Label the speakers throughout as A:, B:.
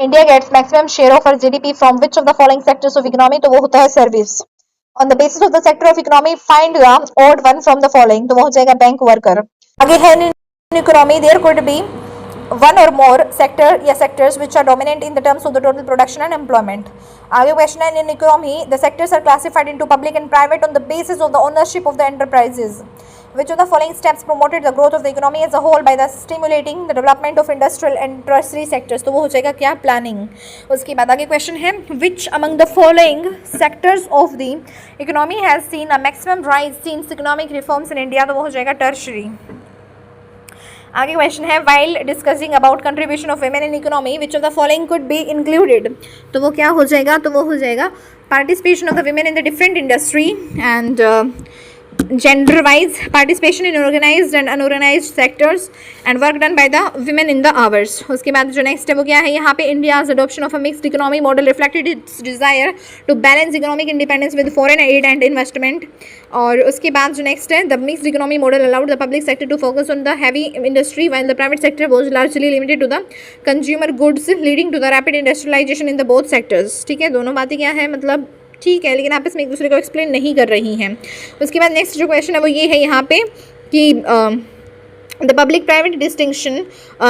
A: India gets maximum share of GDP from which of the following sectors of economy, तो वो होता है service. On the basis of the sector of economy find the odd one from the following, तो वो हो जाएगा bank worker. आगे है in economy there could be one or more sector या sectors which are dominant in the terms of the total production and employment. आगे question है in economy the sectors are classified into public and private on the basis of the ownership of the enterprises. Which of the following steps promoted the growth of the economy as a whole by the stimulating the development of industrial and tertiary sectors, तो वो हो जाएगा क्या planning। उसके बाद आगे question है which among the following sectors of the economy has seen a maximum rise since economic reforms in India, तो वो हो जाएगा tertiary। आगे क्वेश्चन है while discussing about contribution of women in economy which of the following could be included, तो वो क्या हो जाएगा, तो वो हो जाएगा participation of the women in the different industry and gender wise participation in organized and unorganized sectors and work done by the women in the hours। उसके बाद जो नेक्स्ट है वो क्या है, यहाँ पे India's adoption of a mixed economy model reflected its desire to balance economic independence with foreign aid and investment. और उसके बाद जो नेक्स्ट है the mixed economy model allowed the public sector to focus on the heavy industry while the private sector was largely limited to the consumer goods leading to the rapid industrialisation in the both sectors. ठीक है, दोनों बातें क्या है मतलब ठीक है, लेकिन आपस में एक दूसरे को एक्सप्लेन नहीं कर रही हैं। उसके बाद नेक्स्ट जो क्वेश्चन है वो ये है यहाँ पे कि the public private distinction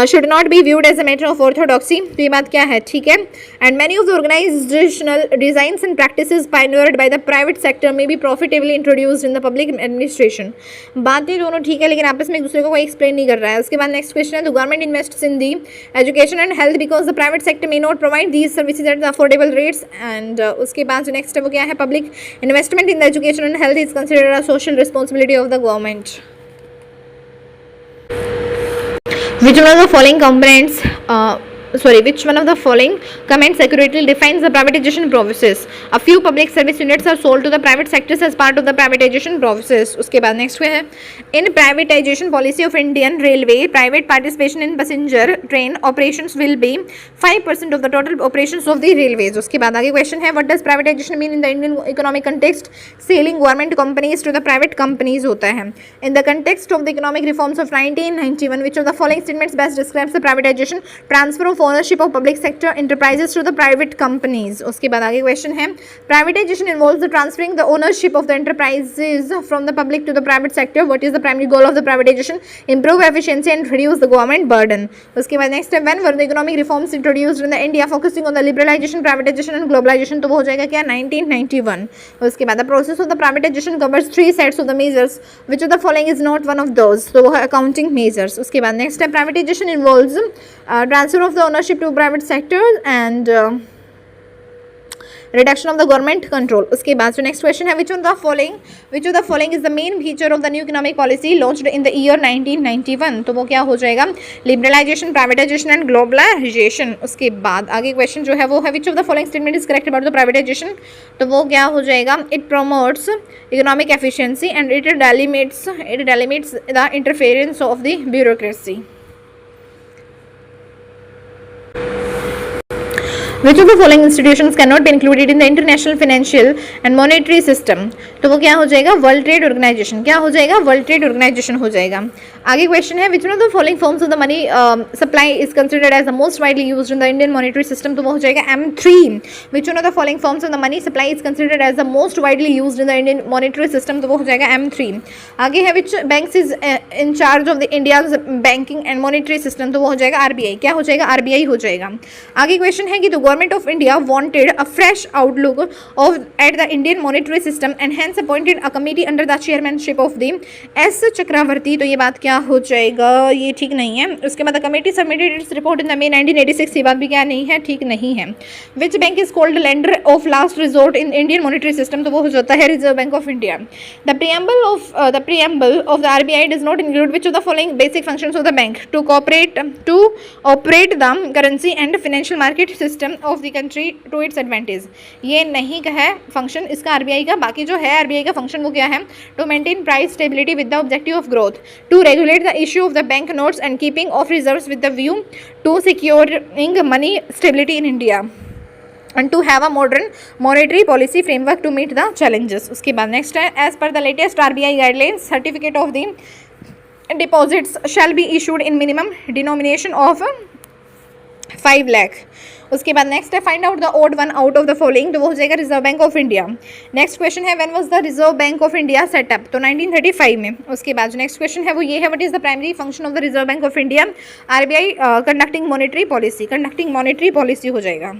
A: should not be viewed as a matter of orthodoxy, तो ये बात क्या है, ठीक है। And many of the organizational designs and practices pioneered by the private sector may be profitably introduced in the public administration. बातें दोनों ठीक है, लेकिन आपस में एक दूसरे को कोई एक्सप्लेन नहीं कर रहा है। उसके बाद नेक्स्ट क्वेश्चन है the government invests in the education and health because the private sector may not provide these services at the affordable rates. And उसके बाद जो नेक्स्ट है वो क्या है, public investment in the education and health is considered a social responsibility of the government. Which one of the following components which one of the following comments accurately defines the privatization process? A few public service units are sold to the private sectors as part of the privatization process। उसके बाद next है in privatization policy of Indian Railway private participation in passenger train operations will be 5% of the total operations of the railways। उसके बाद आगे question है what does privatization mean in the Indian economic context? Selling government companies to the private companies होता है। In the context of the economic reforms of 1991 which of the following statements best describes the privatization? Transfer of ownership of public sector enterprises to the private companies। उसके बाद आगे question है privatization involves the transferring the ownership of the enterprises from the public to the private sector। What is the primary goal of the privatization? Improve efficiency and reduce the government burden। उसके बाद next है when were the economic reforms introduced in the India focusing on the liberalization, privatization and globalization, तो वो हो जाएगा क्या 1991। उसके बाद the process of the privatization covers 3 sets of the measures which of the following is not one of those, तो वो है accounting measures। उसके बाद नेक्स्ट है privatization involves transfer of the ownership to private sector and reduction of the government control। उसके बाद जो next question है which of the following is the main feature of the new economic policy launched in the year 1991, तो वो क्या हो जाएगा liberalization, privatization and globalization। उसके बाद आगे क्वेश्चन जो है वो है which of the following statement is correct about the privatization, तो वो क्या हो जाएगा it promotes economic efficiency and it delimits the interference of the bureaucracy। Which of the following institutions cannot be included in the international financial and monetary system, तो वो क्या हो जाएगा वर्ल्ड ट्रेड ऑर्गेनाइजेशन, क्या हो जाएगा वर्ल्ड ट्रेड ऑर्गेनाइजेशन हो जाएगा। आगे क्वेश्चन है which one of the following forms of the money supply is considered as the most widely used in the Indian monetary system, तो वो हो जाएगा M3। which one of the following forms of the money supply is considered as the most widely used in the Indian monetary system, तो वो हो जाएगा M3। आगे है which banks is in charge of the India's banking and monetary system, तो वो हो जाएगा RBI, क्या हो जाएगा RBI हो जाएगा। आगे क्वेश्चन है कि the government of India wanted a fresh outlook at the Indian monetary system and hence appointed a committee under the chairmanship of the S. Chakravarti, तो ये बात क्या हो जाएगा, ये ठीक नहीं है। उसके बाद committee submitted its report in the May 1986, ये बात भी क्या नहीं है, ठीक नहीं है। Which bank is called lender of last resort in Indian monetary system, तो वो हो जाता है reserve Bank of India. The preamble of the RBI does not include which of the following basic functions of the bank? To operate the currency and financial market system of the country to its advantage। ये नहीं का है function इसका RBI का, बाकी जो है RBI का फंक्शन वो क्या है to maintain price stability with the objective of growth, to regulate the issue of the bank notes and keeping of reserves with the view to securing money stability in India and to have a modern monetary policy framework to meet the challenges। उसके बाद next है as per the latest RBI guidelines certificate of the deposits shall be issued in minimum denomination of 5 lakh. उसके बाद next है find out the odd one out of the following, तो वो हो जाएगा Reserve Bank of India. Next question है when was the Reserve Bank of India set up, तो 1935 में। उसके बाद जो नेक्स्ट क्वेश्चन है वो ये है what is the primary function of the Reserve Bank of India, RBI conducting monetary policy, conducting monetary policy हो जाएगा।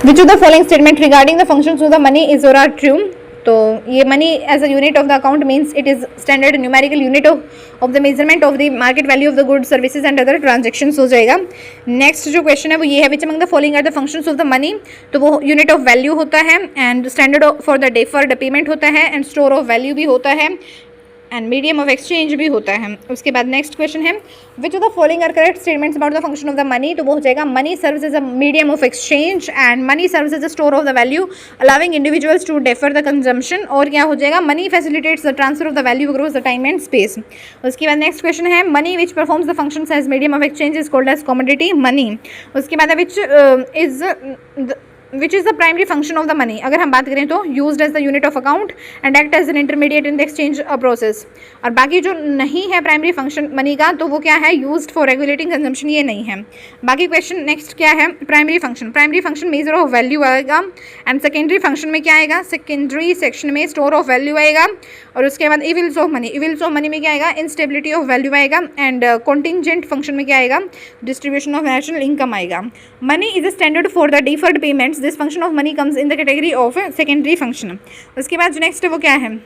A: Which of the following statement regarding the functions of the money is or are true? तो ये money as a unit of the account means it is standard numerical unit of the measurement of the market value of the good services and other transactions हो जाएगा। Next जो question है वो ये है which among the following are the functions of the money, तो वो unit of value होता है and standard for the deferred payment होता है एंड स्टोर ऑफ वैल्यू भी होता है एंड मीडियम ऑफ एक्सचेंज भी होता है। उसके बाद नेक्स्ट क्वेश्चन है which of the following are correct statements about the function of the money, तो वो हो जाएगा money serves as a medium of exchange and money serves as a store of the value allowing individuals to defer the consumption, और क्या हो जाएगा money facilitates the transfer of the value across the time and space. उसके बाद next question है money which performs the function as medium of exchange is called as commodity money. उसके बाद which is the primary function of the money, अगर हम बात करें तो used as the unit of account and act as an intermediate in the exchange process, और बाकी जो नहीं है प्राइमरी फंक्शन मनी का तो वो क्या है यूज्ड फॉर रेगुलेटिंग कंजम्पशन, ये नहीं है। बाकी क्वेश्चन नेक्स्ट क्या है primary function measure of value आएगा एंड सेकेंडरी फंक्शन में क्या आएगा, सेकेंडरी सेक्शन में स्टोर ऑफ वैल्यू आएगा, और उसके बाद इविल्स ऑफ मनी में क्या आएगा इंस्टेबिलिटी ऑफ वैल्यू आएगा एंड कॉन्टिंजेंट फंक्शन में क्या आएगा डिस्ट्रीब्यूशन ऑफ नेशनल इनकम आएगा। Money is standard for the deferred payments, this function of money comes in the category of secondary function. उसके बाद जो नेक्स्ट है वो क्या है,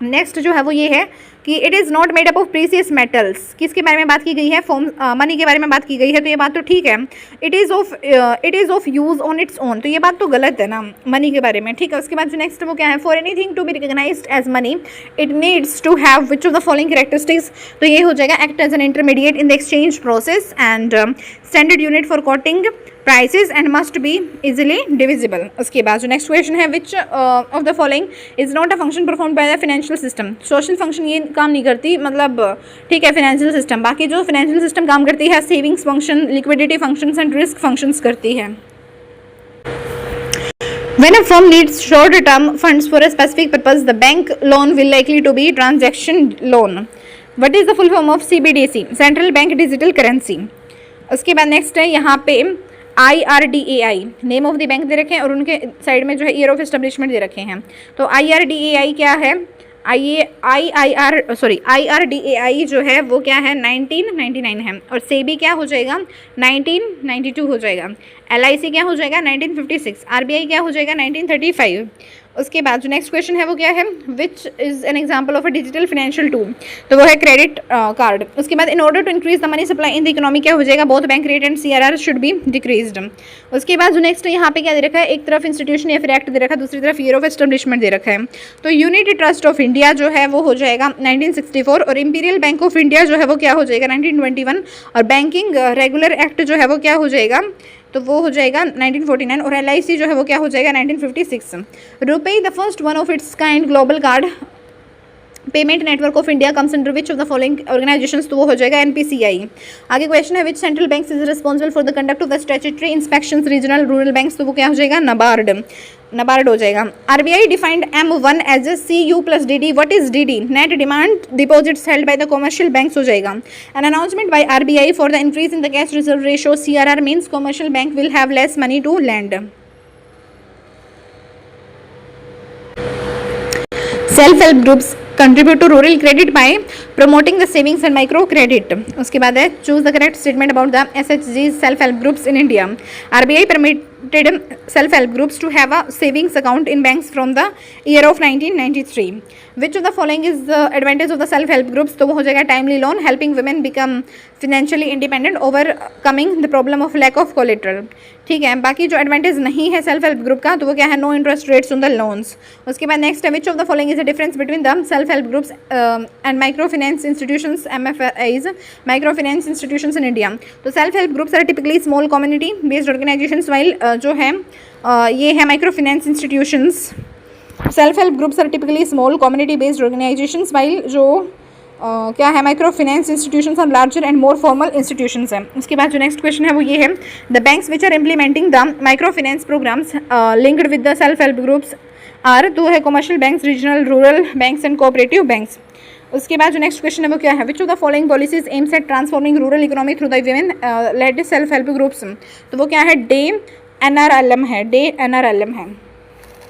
A: नेक्स्ट जो है वो ये है कि it is not made up of precious metals, किसके बारे में बात की गई है फॉर्म मनी के बारे में बात की गई है, तो ये बात तो ठीक है। It is of use on its own, तो ये बात तो गलत है ना मनी के बारे में, ठीक है। उसके बाद जो नेक्स्ट वो क्या है for anything to be recognised as money it needs to have which of the following characteristics, तो ये हो जाएगा act as an intermediate in the exchange process and standard unit for quoting prices and must be easily divisible. उसके बाद जो next question है which of the following is not a function perform by the financial system, social function ये काम नहीं करती, मतलब ठीक है फाइनेंशियल सिस्टम, बाकी जो फाइनेंशियल सिस्टम काम करती है savings function, liquidity functions and risk functions करती है। When a firm needs short-term funds for a specific purpose, the bank loan will likely to be transaction loan. What is the full form of CBDC? Central Bank Digital Currency. उसके बाद next है यहाँ पे IRDAI name of the bank दे रखे हैं और उनके साइड में जो है ईयर ऑफ एस्टेब्लिशमेंट दे रखे हैं। तो IRDAI क्या है, IRDAI जो है वो क्या है 1999 है, और सेबी क्या हो जाएगा 1992 हो जाएगा, LIC क्या हो जाएगा 1956, RBI क्या हो जाएगा 1935। उसके बाद जो नेक्स्ट क्वेश्चन है वो क्या है which is an example of a digital financial tool, तो वो है क्रेडिट कार्ड। उसके बाद in order to increase the money supply in the economy क्या हो जाएगा both bank rate and CRR should be decreased. उसके बाद जो नेक्स्ट यहाँ पे क्या दे रखा है, एक तरफ इंस्टीट्यूशन या फिर एक्ट दे रखा है, दूसरी तरफ ईयर ऑफ एस्टेब्लिशमेंट दे रखा है। तो यूनिटी ट्रस्ट ऑफ इंडिया जो है वो हो जाएगा 1964, और इंपीरियल बैंक ऑफ इंडिया जो है वो क्या हो जाएगा 1921, और बैंकिंग रेगुलर एक्ट जो है वो क्या हो जाएगा, तो वो हो जाएगा 1949, और LIC जो है वो क्या हो जाएगा 1956। RuPay the first one of its kind global card payment network of India comes under which of the following organizations, तो वो हो जाएगा NPCI। आगे क्वेश्चन है which central bank is responsible for the conduct of the statutory inspections regional rural banks, तो वो क्या हो जाएगा नबार्ड हो जाएगा। RBI defined M1 as a CU plus DD, what is DD, net demand deposits held by the commercial banks हो जाएगा। An announcement by RBI for the increase in the cash reserve ratio CRR means commercial bank will have less money to lend. Self help groups contribute to rural credit by promoting the savings and micro credit। उसके बाद है choose the correct statement about the SHG's self help groups in India। RBI permitted self help groups to have a savings account in banks from the year of 1993। which of the following is the advantage of the self help groups, तो वो हो जाएगा timely loan helping women become financially independent overcoming the problem of lack of collateral। ठीक है, बाकी जो advantage नहीं है सेल्फ हेल्प ग्रुप का तो वो क्या है no interest rates on the loans. उसके बाद नेक्स्ट है which of the following is the difference between the self help groups and micro finance institutions MFIs micro finance institutions in India. तो self help groups are typically small community based organizations while जो है ये है micro finance institutions. Self help groups are typically small community based organizations while जो
B: क्या है, micro finance institutions और larger and more formal institutions है। उसके बाद जो नेक्स्ट क्वेश्चन है वो ये है, the banks which are implementing the micro finance programmes linked with the self help groups are, तो है commercial banks, regional rural banks and cooperative banks. उसके बाद जो नेक्स्ट क्वेश्चन है वो क्या है, which of the following policies aims at transforming rural economy through the women led self help groups, तो वो क्या है, डे NRLM है, डे NRLM है।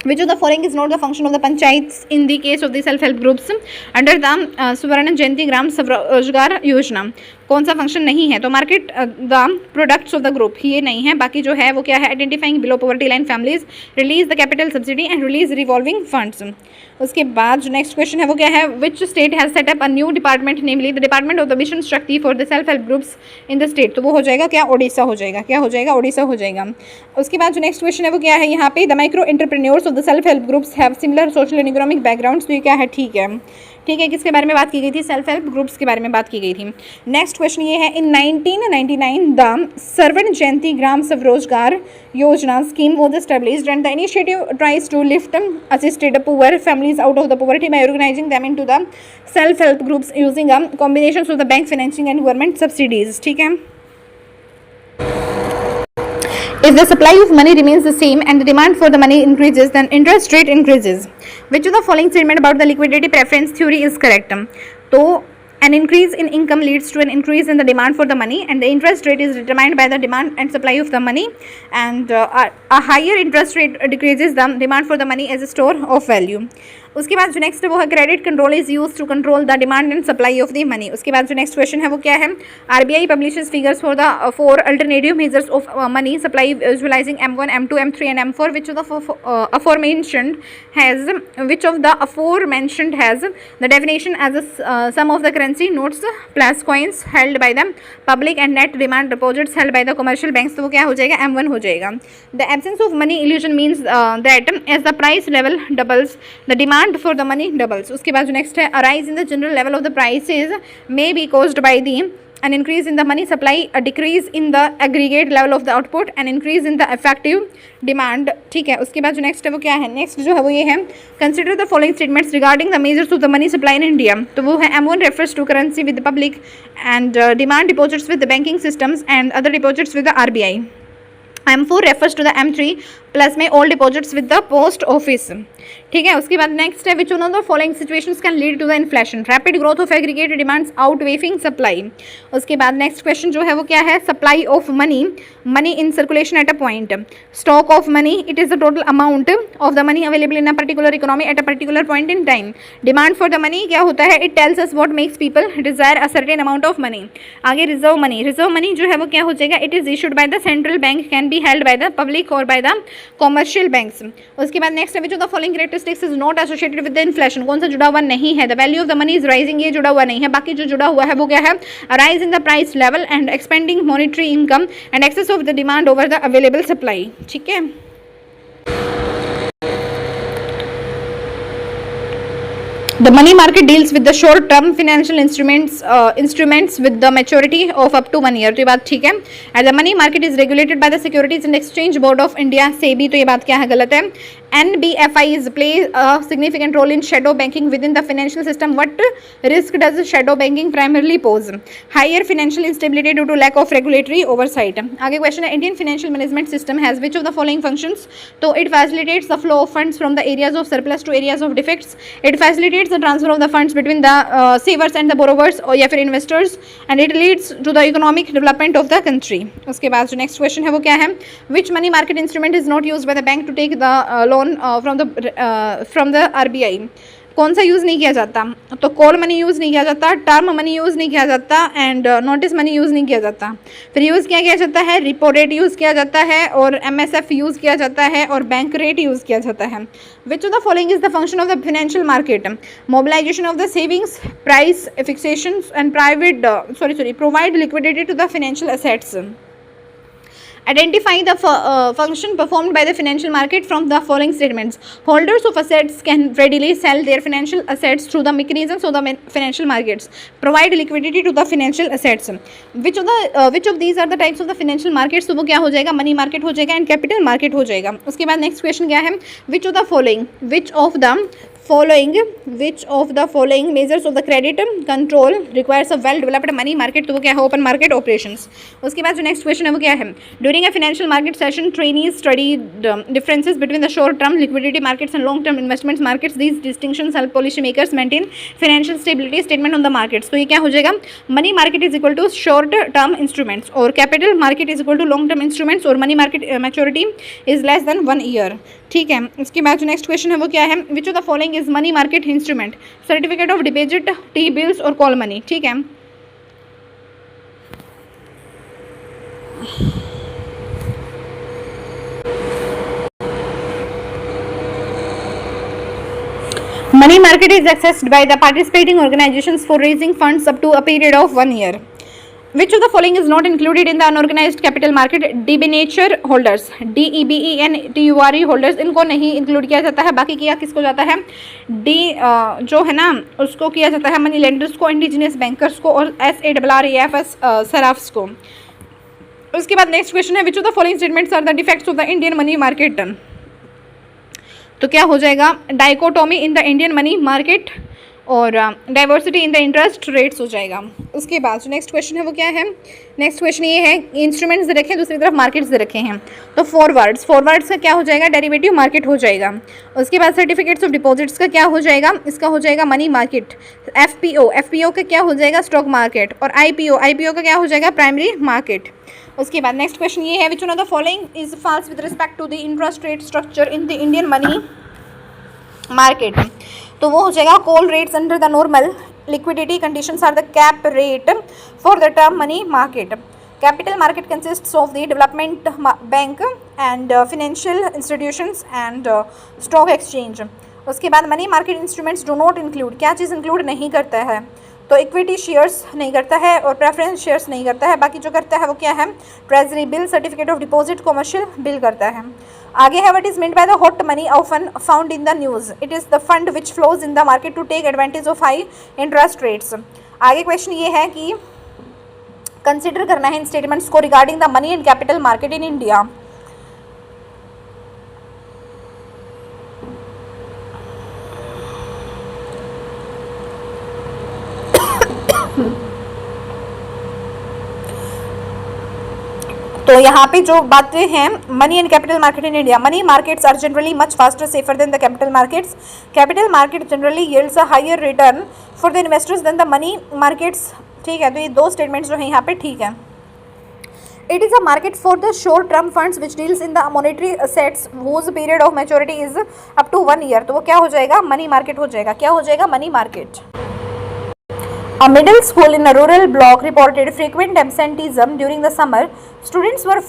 B: Which of the following is not the function of the panchayats in the case of the self-help groups under the Swarna Jayanti Gram Swrojgar Yojana? कौन सा function नहीं है, तो market the products of the group, ये नहीं है। बाकी जो है वो क्या है, identifying below poverty line families, release the capital subsidy and release revolving funds. उसके बाद जो नेक्स्ट क्वेश्चन है वो क्या है, which state has set up a new department namely the department of the mission Shakti for the self help groups in the state, तो वो हो जाएगा क्या, ओडिशा हो जाएगा। क्या हो जाएगा, ओडिशा हो जाएगा। उसके बाद जो नेक्स्ट क्वेश्चन है वो क्या है, यहाँ पे the micro entrepreneurs of the self help groups have similar social and economic backgrounds, तो ये क्या है, ठीक है। ठीक है, किसके बारे में बात की गई थी, सेल्फ हेल्प ग्रुप्स के बारे में बात की गई थी। नेक्स्ट क्वेश्चन ये है, इन 1999 द स्वर्ण जयंती ग्राम स्वरोजगार योजना scheme was established and the initiative tries to lift assisted poor families out of the poverty by organizing them into the self help groups using a combination of the bank financing and government subsidies। ठीक है, if the supply of money remains the same and the demand for the money increases, then interest rate increases. Which of the following statement about the liquidity preference theory is correct? तो an increase in income leads to an increase in the demand for the money and the interest rate is determined by the demand and supply of the money, and a higher interest rate decreases the demand for the money as a store of value। उसके बाद जो next वो है, credit control is use to control the demand and supply of the money. उसके बाद जो next question है वो क्या है, RBI publishes figures for the 4 alternative measures of money supply visualising M1 M2 M3 and M4 which of the aforementioned has the definition as a sum of the currency notes plus coins held by the public and net demand deposits held by the commercial banks, तो वो क्या हो जाएगा, M1 हो जाएगा। The absence of money illusion means that as the price level doubles the demand for the money doubles। उसके बाद जो नेक्स्ट है, a rise in the general level of the prices may be caused by the an increase in the money supply, a decrease in the aggregate level of the output, an increase in the effective demand। ठीक है, उसके बाद जो next है वो क्या है, next जो है वो ये है, consider the following statements regarding the measures of the money supply in India, तो वो है M1 refers to currency with the public and demand deposits with the banking systems and other deposits with the RBI। M4 refers to the M3 plus में all deposits with the post office. ठीक है, उसके बाद next है, which one of the following situations can lead to the inflation, rapid growth of aggregate demands outweighing supply. उसके बाद next question जो है वो क्या है, supply of money, money in circulation at a point, stock of money, it is the total amount of the money available in a particular economy at a particular point in time. Demand for the money क्या होता है, it tells us what makes people desire a certain amount of money. आगे reserve money, reserve money जो है वो क्या हो जाएगा, it is issued by the central bank, can be held by the public or by the commercial banks. उसके बाद next है, which of the following characteristics is not associated with the inflation, कौन सा जुड़ा हुआ नहीं है, the value of the money is rising, ये जुड़ा हुआ नहीं है। बाकी जो जुड़ा हुआ है वो क्या है, rise in the price level and expanding monetary income and excess of the demand over the available supply. ठीक है, The money market deals with the short-term financial instruments with the maturity of up to 1 year, तो ये बात ठीक है। And the money market is regulated by the Securities and Exchange Board of India, SEBI, तो ये बात क्या है, गलत है। NBFIs play a significant role in shadow banking within the financial system. What risk does shadow banking primarily pose? Higher financial instability due to lack of regulatory oversight. आगे question है, Indian financial management system has which of the following functions? तो it facilitates the flow of funds from the areas of surplus to areas of defects. It facilitates the transfer of the funds between the savers and the borrowers or या फिर investors, and it leads to the economic development of the country. उसके बाद जो next question है वो क्या है, which money market instrument is not used by the bank to take the loan from the RBI? कौन सा यूज़ नहीं किया जाता, तो कॉल मनी यूज़ नहीं किया जाता, टर्म मनी यूज़ नहीं किया जाता एंड नोटिस मनी यूज़ नहीं किया जाता। फिर यूज़ क्या किया जाता है, रिपो रेट यूज़ किया जाता है और MSF यूज़ किया जाता है और बैंक रेट यूज़ किया जाता है। Which of the following is the function of the financial market, mobilisation of the savings, price fixation and provide liquidity to the financial assets. Identify the function performed by the financial market from the following statements. Holders of assets can readily sell their financial assets through the mechanisms of the financial markets. Provide liquidity to the financial assets. Which of these are the types of the financial markets? तो वो क्या हो जाएगा, money market हो जाएगा and capital market हो जाएगा। उसके बाद नेक्स्ट क्वेश्चन क्या है, which of the following, which of the following measures of the credit control requires a well developed money market? तो वो क्या है? Open market operations. उसके बाद जो नेक्स्ट क्वेश्चन है वो क्या है? During a financial market session trainees studied differences between the short term liquidity markets and long term investments markets. These distinctions help policy makers maintain financial stability statement on the markets. तो ये क्या हो जाएगा? Money market is equal to short term instruments और capital market is equal to long term instruments और money market maturity is less than 1 year. ठीक है. इसके बाद जो नेक्स्ट क्वेश्चन है वो क्या है? Which of the following is money market instrument? Certificate of deposit, T bills और कॉल मनी. ठीक है. Money market is accessed by the participating organizations for raising funds up to a period of 1 year. Which of the following is not included in the unorganized capital market? debenture holders, DEBENTURE holders, इनको नहीं include किया जाता है. बाकी किया किसको जाता है? जो है ना उसको किया जाता है मनी लेंडर्स को, इंडिजिनियस बैंकर्स को और SARRAFs सराफ्स को. उसके बाद नेक्स्ट क्वेश्चन है which of the following statements are the defects of the Indian money market? तो क्या हो जाएगा? Dichotomy in the Indian money market और diversity in the interest rates हो जाएगा. उसके बाद जो नेक्स्ट क्वेश्चन है वो क्या है? नेक्स्ट क्वेश्चन ये है इंस्ट्रूमेंट्स दे रखे हैं, दूसरी तरफ मार्केट्स दे रखे हैं. तो फॉरवर्ड्स का क्या हो जाएगा? डेरिवेटिव मार्केट हो जाएगा. उसके बाद सर्टिफिकेट्स ऑफ डिपॉजिट्स का क्या हो जाएगा? इसका हो जाएगा मनी मार्केट. एफपीओ का क्या हो जाएगा? Stock market. और आईपीओ का क्या हो जाएगा? Primary market. उसके बाद नेक्स्ट क्वेश्चन ये है which one of the following is false with respect to the interest rate structure in the Indian money market? तो वो हो जाएगा call rates under the normal liquidity conditions are the cap rate for the term money market. Capital market consists of the development bank and financial institutions and stock exchange. उसके बाद money market instruments do not include, क्या चीज़ include नहीं करता है? तो equity shares नहीं करता है और प्रेफरेंस शेयर्स नहीं करता है. बाकी जो करता है वो क्या है? Treasury bill, certificate of deposit, commercial bill करता है. आगे है what is meant by the hot money often found in the news? It is the fund which flows in the market to take advantage of high interest rates. आगे question ये है कि consider करना है इन स्टेटमेंट्स को regarding the money and capital market in India. तो यहाँ पे जो बातें हैं money and capital market in India. Money markets are generally much faster safer than the capital markets. Capital market generally yields a higher return for the investors than the money markets. ठीक है. तो ये दो statements जो हैं यहाँ पे ठीक है. It is a market for the short term funds which deals in the monetary assets whose period of maturity is up to 1 year. तो वो क्या हो जाएगा? मनी मार्केट हो जाएगा. क्या हो जाएगा? Money market. A middle school in a rural block reported frequent absenteeism during the summer. Students were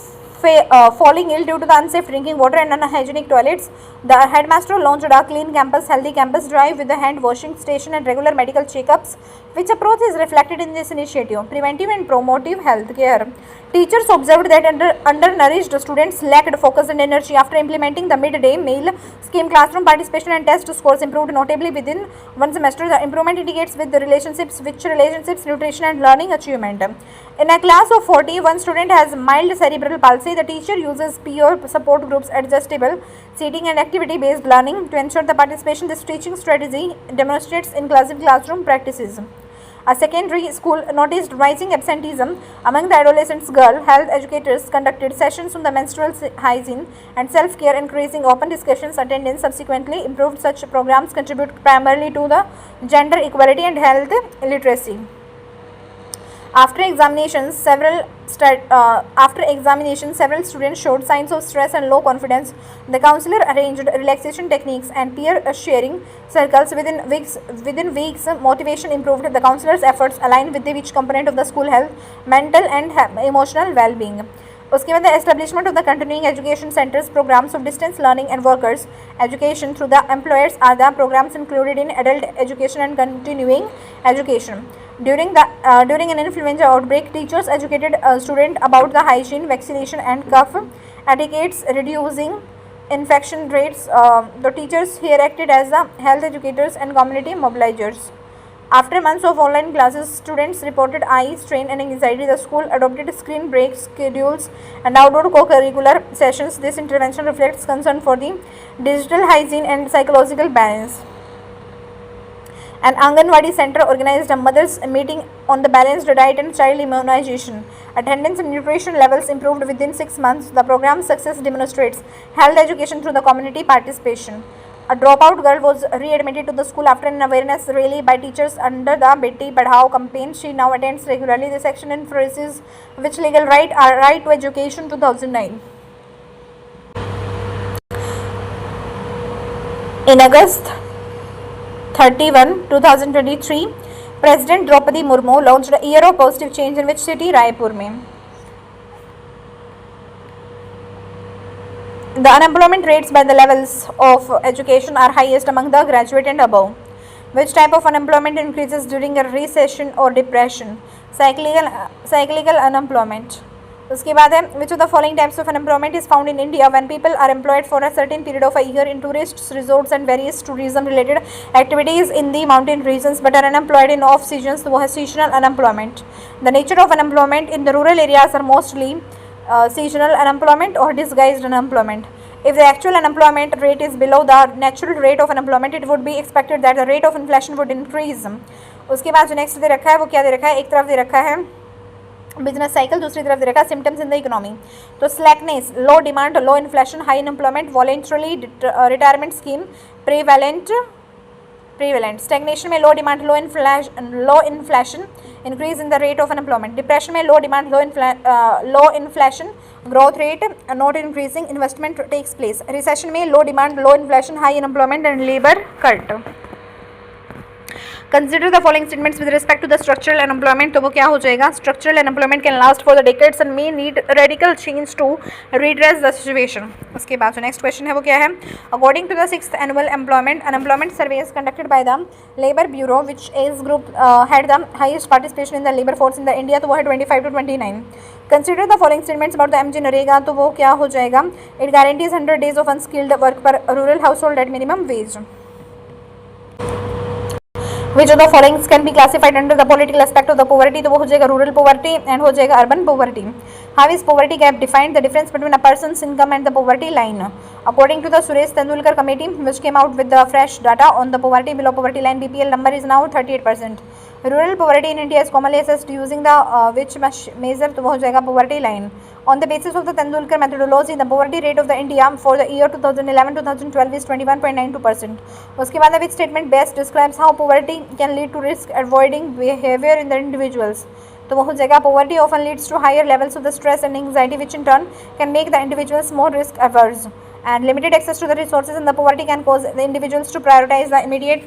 B: falling ill due to the unsafe drinking water and unhygienic toilets. The headmaster launched a clean campus, healthy campus drive with a hand washing station and regular medical checkups. Which approach is reflected in this initiative? Preventive and promotive health care. Teachers observed that undernourished students lacked focus and energy. After implementing the midday meal scheme, classroom participation and test scores improved notably within 1 semester. The improvement indicates with the relationships, nutrition and learning achievement. In a class of 40, one student has mild cerebral palsy. The teacher uses peer support groups, adjustable seating and activity-based learning to ensure the participation. This teaching strategy demonstrates inclusive classroom practices. A secondary school noticed rising absenteeism among the adolescents. Girl health educators conducted sessions on the menstrual hygiene and self-care, increasing open discussions. Attendance subsequently improved. Such programs contribute primarily to the gender equality and health literacy. After examinations, several students showed signs of stress and low confidence. The counselor arranged relaxation techniques and peer sharing circles. Within weeks, motivation improved. The counselor's efforts aligned with each component of the school health, mental and emotional well-being. उसके बाद establishment of the continuing education centers, programs of distance learning and workers education through the employers are the programs included in adult education and continuing education. During an influenza outbreak, teachers educated students about the hygiene, vaccination and cough etiquettes, reducing infection rates. The teachers here acted as the health educators and community mobilizers. After months of online classes, students reported eye strain and anxiety. The school adopted screen break schedules and outdoor co-curricular sessions. This intervention reflects concern for the digital hygiene and psychological balance. An Anganwadi center organized a mothers' meeting on the balanced diet and child immunization. Attendance and nutrition levels improved within 6 months. The program's success demonstrates health education through the community participation. A dropout girl was readmitted to the school after an awareness rally by teachers under the Beti Padhao campaign. She now attends regularly. This action enforces which legal right? Our right to education 2009. In August 31, 2023, President Draupadi Murmu launched a year of positive change in which city? Raipur mein. The unemployment rates by the levels of education are highest among the graduate and above. Which type of unemployment increases during a recession or depression? Cyclical unemployment. उसके बाद है which of the following types of unemployment is found in India when people are employed for a certain period of a year in tourist resorts and various tourism related activities in the mountain regions but are unemployed in off seasons. तो वो है seasonal unemployment. The nature of unemployment in the rural areas are mostly seasonal unemployment or disguised unemployment. If the actual unemployment rate is below the natural rate of unemployment, it would be expected that the rate of inflation would increase. उसके बाद जो next दे रखा है वो क्या दे रखा है? एक तरफ दे रखा है बिजनेस साइकिल, दूसरी तरफ दे रखा है सिम्टम्स इन द इकोनॉमी. तो slackness, low demand, low inflation, high unemployment, voluntary retirement scheme, prevalent. Stagnation में low demand, low inflation, increase in the rate of unemployment. Depression में low demand, low inflation, growth rate not increasing, investment takes place. Recession में low demand, low inflation, high unemployment and labour cut. Consider the following statements with respect to the structural unemployment. तो वो क्या हो जाएगा? Structural unemployment can last for the decades and may need radical change to redress the situation. उसके बाद जो next question है वो क्या है? According to the 6th annual unemployment surveys conducted by the Labour Bureau, which age group had the highest participation in the labor force in the India? तो वो है 25 to 29. Consider the following statements about the MG Narega. तो वो क्या हो जाएगा? It guarantees 100 days of unskilled work per rural household at minimum wage. Which of the following can be classified under the political aspect of the poverty? तो वो हो जाएगा rural poverty and हो जाएगा urban poverty. How is poverty gap defined? The difference between a person's income and the poverty line. According to the Suresh Tendulkar committee, which came out with the fresh data on the poverty below poverty line, BPL number is now 38%. Rural poverty in India is commonly assessed using the which measure? तो वो हो जाएगा poverty line. On the basis of the Tendulkar methodology, the poverty rate of the India for the year 2011-2012 is 21.92%. उसके बाद which statement best describes how poverty can lead to risk avoiding behavior in the individuals? तो वो हो जाएगा poverty often leads to higher levels of the stress and anxiety, which in turn can make the individuals more risk averse. And limited access to the resources in the poverty can cause the individuals to prioritize the immediate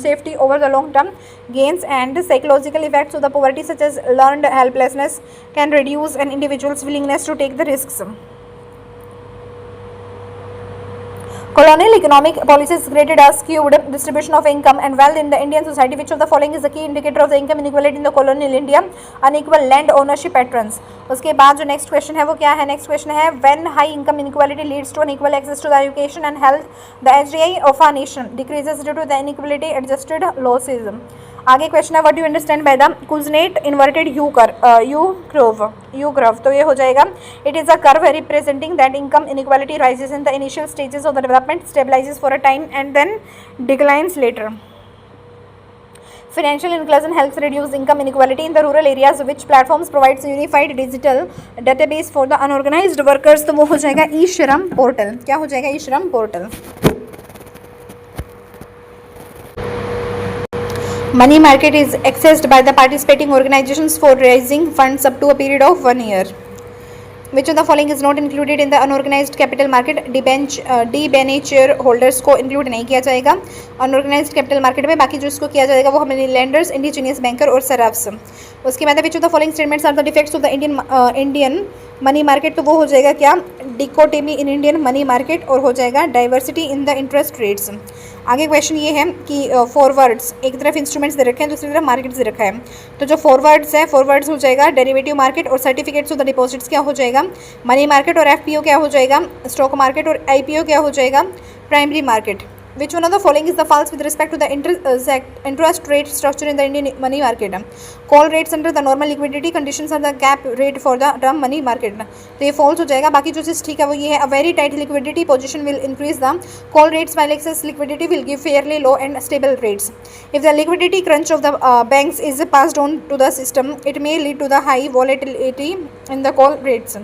B: safety over the long-term gains, and psychological effects of the poverty such as learned helplessness can reduce an individual's willingness to take the risks. Colonial economic policies created a skewed distribution of income and wealth in the Indian society. Which of the following is the key indicator of the income inequality in the colonial India? Unequal land ownership patterns. उसके बाद जो next question है वो क्या है? Next question है when high income inequality leads to unequal access to the education and health, the HDI of a nation decreases due to the inequality adjusted losses. आगे question है what you understand by the Kuznet inverted U curve. तो ये हो जाएगा it is a curve representing that income inequality rises in the initial stages of the development, stabilises for a time and then declines later. Financial inclusion helps reduce income inequality in the rural areas, which platforms provides unified digital database for the unorganized workers. तो वो हो जाएगा e-Shram portal. क्या हो जाएगा? E-Shram portal. Money market is accessed by the participating organizations for raising funds up to a period of 1 year. Which of the following is not included in the unorganized capital market? Debenture holders को include नहीं किया जाएगा unorganised capital market में. बाकी जो इसको किया जाएगा वो हमारे लैंडर्स, इंडिजीनियस बैंकर और सराफ्स. उसके बाद which of the following statements are the defects of the Indian money market? तो वो हो जाएगा क्या? Dichotomy in Indian money market और हो जाएगा diversity in the interest rates. आगे क्वेश्चन ये है कि फॉरवर्ड्स, एक तरफ इंस्ट्रूमेंट्स दे रखे हैं, दूसरी तरफ मार्केट्स दे रखा है. तो जो फॉरवर्ड्स है, फॉरवर्ड्स हो जाएगा डेरिवेटिव मार्केट और सर्टिफिकेट्स ऑफ द डिपॉजिट्स क्या हो जाएगा? मनी मार्केट और FPO क्या हो जाएगा? स्टॉक मार्केट और IPO क्या हो जाएगा? Primary market. Which one of the following is the false with respect to the interest rate structure in the Indian money market? Call rates under the normal liquidity conditions are the cap rate for the term money market. तो ये false हो जाएगा. बाकी जो चीज़ ठीक है वो ये है, a very tight liquidity position will increase the call rates while excess liquidity will give fairly low and stable rates. If the liquidity crunch of the banks is passed on to the system, it may lead to the high volatility in the call rates.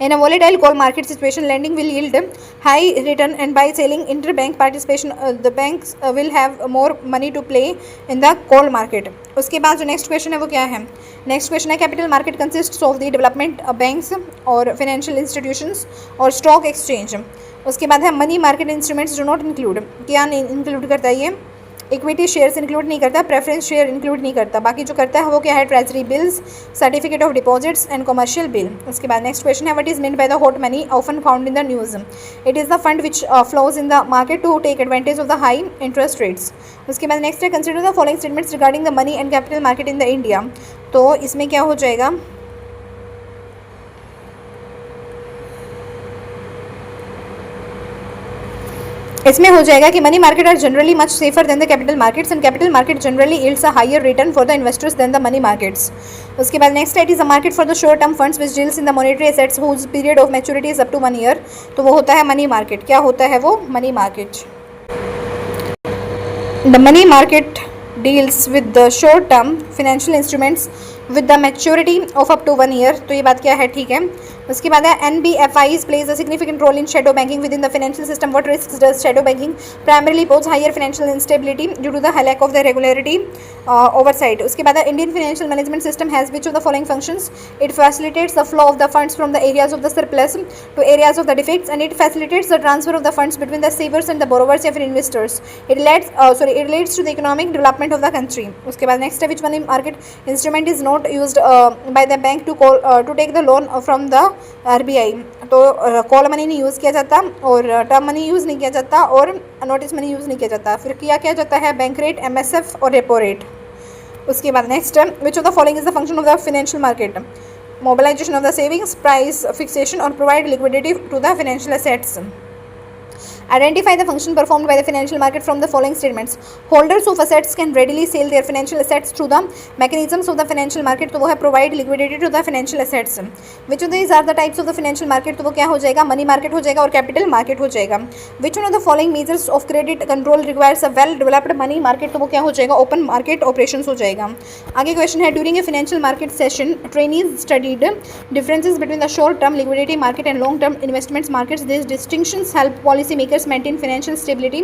B: In a volatile call market situation, lending will yield high return, and by selling interbank participation, the banks will have more money to play in the call market. उसके बाद जो next question है वो क्या है? Next question है capital market consists of the development banks और financial institutions और स्टॉक एक्सचेंज. उसके बाद है money market instruments do not include. क्या नहीं इंक्लूड करता है ये? इक्विटी शेयर्स इंक्लूड नहीं करता, प्रेफरेंस शेयर इंक्लूड नहीं करता. बाकी जो करता है वो क्या है? Treasury bills, certificate of deposits and commercial bill. उसके बाद नेक्स्ट क्वेश्चन है what is mean by the hot money often found in the news. It is the fund which flows in the market to take advantage of the high interest rates. उसके बाद next है consider the following statements regarding the money and capital market in the India. तो इसमें क्या हो जाएगा? इसमें हो जाएगा कि money market are generally much safer than the capital markets and capital market generally yields a higher return for the investors than the money markets. उसके बाद next it is a market for the short term funds which deals in the monetary assets whose period of maturity is up to 1 year. तो वो होता है money market. क्या होता है वो? Money market. The money market deals with the short term financial instruments with the maturity of up to 1 year. तो ये बात क्या है? ठीक है. उसके बाद है NBFIs plays a significant role in shadow banking within the financial system. What risks does shadow banking primarily pose? Higher financial instability due to the lack of the regularity oversight. उसके बाद है Indian financial management system has which of the following functions? It facilitates the flow of the funds from the areas of the surplus to areas of the defects, and it facilitates the transfer of the funds between the savers and the borrowers or investors. It relates to the economic development of the country. उसके बाद next है which money market instrument is not used by the bank to take the loan from the RBI. तो call money नहीं use किया जाता और term money use नहीं किया जाता और नोटिस मनी यूज़ नहीं किया जाता. फिर किया जाता है बैंक रेट, MSF और रेपो रेट. उसके बाद next which of the following is the function of the financial market? Mobilisation of the savings, price fixation और provide liquidity to the financial assets. Identify the function performed by the financial market from the following statements. Holders of assets can readily sell their financial assets through the mechanisms of the financial market. तो वो है provide liquidity to the financial assets. Which of these are the types of the financial market? तो वो क्या हो जाएगा? Money market हो जाएगा और कैपिटल मार्केट हो जाएगा. Which one of the following measures of credit control requires a well developed money market? तो वो क्या हो जाएगा? ओपन मार्केट ऑपरेशंस हो जाएगा. आगे क्वेश्चन है during a financial market session trainees studied differences between the short term liquidity market and long term investments markets. This distinctions help policy makers maintain financial stability.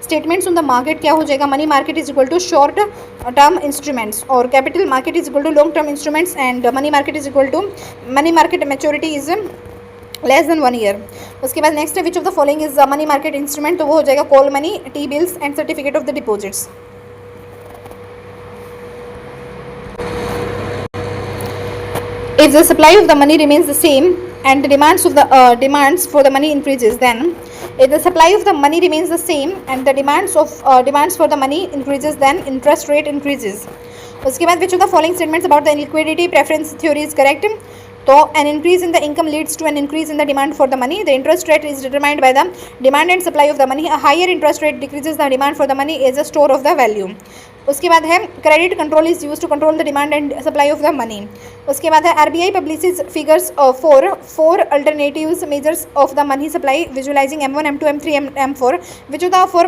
B: Statements on the market क्या हो जाएगा? Money market is equal to short term instruments और capital market is equal to long term instruments and money market is equal to money market maturity is less than 1 year. उसके बाद next है which of the following is money market instrument? तो वो हो जाएगा call money, T bills and certificate of the deposits. If the supply of the money remains the same and the demands for the money increases, then if the supply of the money remains the same and the demands for the money increases, then interest rate increases. उसके बाद which of the following statements about the liquidity preference theory is correct? तो an increase in the income leads to an increase in the demand for the money. The interest rate is determined by the demand and supply of the money. A higher interest rate decreases the demand for the money as a store of the value. उसके बाद है credit control is use to control the demand and supply of the money. उसके बाद है RBI publishes figures for 4 alternatives measures of the money supply visualising M1, M2, M3, M4. Which of the 4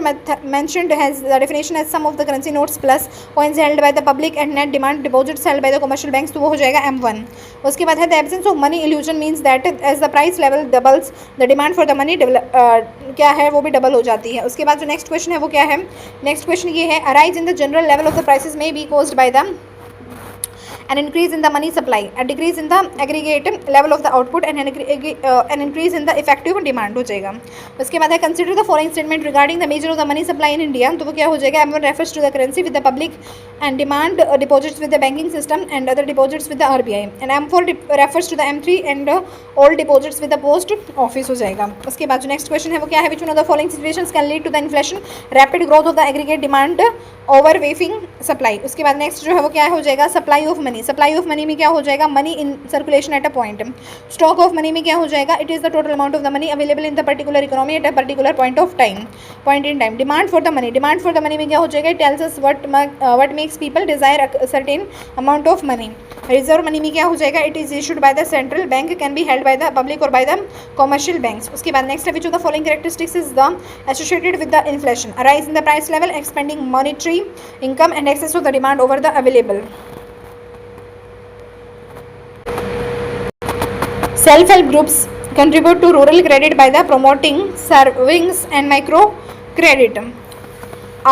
B: mentioned has the definition as sum of the currency notes plus coins held by the public and net demand deposits held by the commercial banks. तो वो हो जाएगा M1. उसके बाद है the absence of money illusion means that as the price level doubles the demand for the money क्या है वो भी डबल हो जाती है. उसके बाद जो नेक्स्ट क्वेश्चन है वो क्या है? नेक्स्ट क्वेश्चन ये है arise in the general level of the prices may be caused by an increase in the money supply, a decrease in the aggregate level of the output and an increase in the effective demand हो जाएगा. उसके बाद है consider the following statement regarding the measure of the money supply in India. तो वो क्या हो जाएगा? M1 refers to the currency with the public and demand deposits with the banking system and other deposits with the RBI, and M4 refers to the M3 and all deposits with the post office हो जाएगा. उसके बाद जो next question है वो क्या है? Which one of the following situations can lead to the inflation? Rapid growth of the aggregate demand overweighting supply. उसके बाद next जो है वो क्या हो जाएगा? Supply of money. Money, supply of money में क्या हो जाएगा, money in circulation at a point, stock of money में क्या हो जाएगा, it is the total amount of the money available in the particular economy at a particular point in time. Demand for the money, demand for the money में क्या हो जाएगा, it tells us what makes people desire a certain amount of money. Reserve money में क्या हो जाएगा, it is issued by the central bank, can be held by the public or by the commercial banks. उसके बाद next है which of the following characteristics is the associated with the inflation, rise in the price level, expanding monetary income and excess of the demand over the available. Self-help groups contribute to rural credit by the promoting savings and micro credit.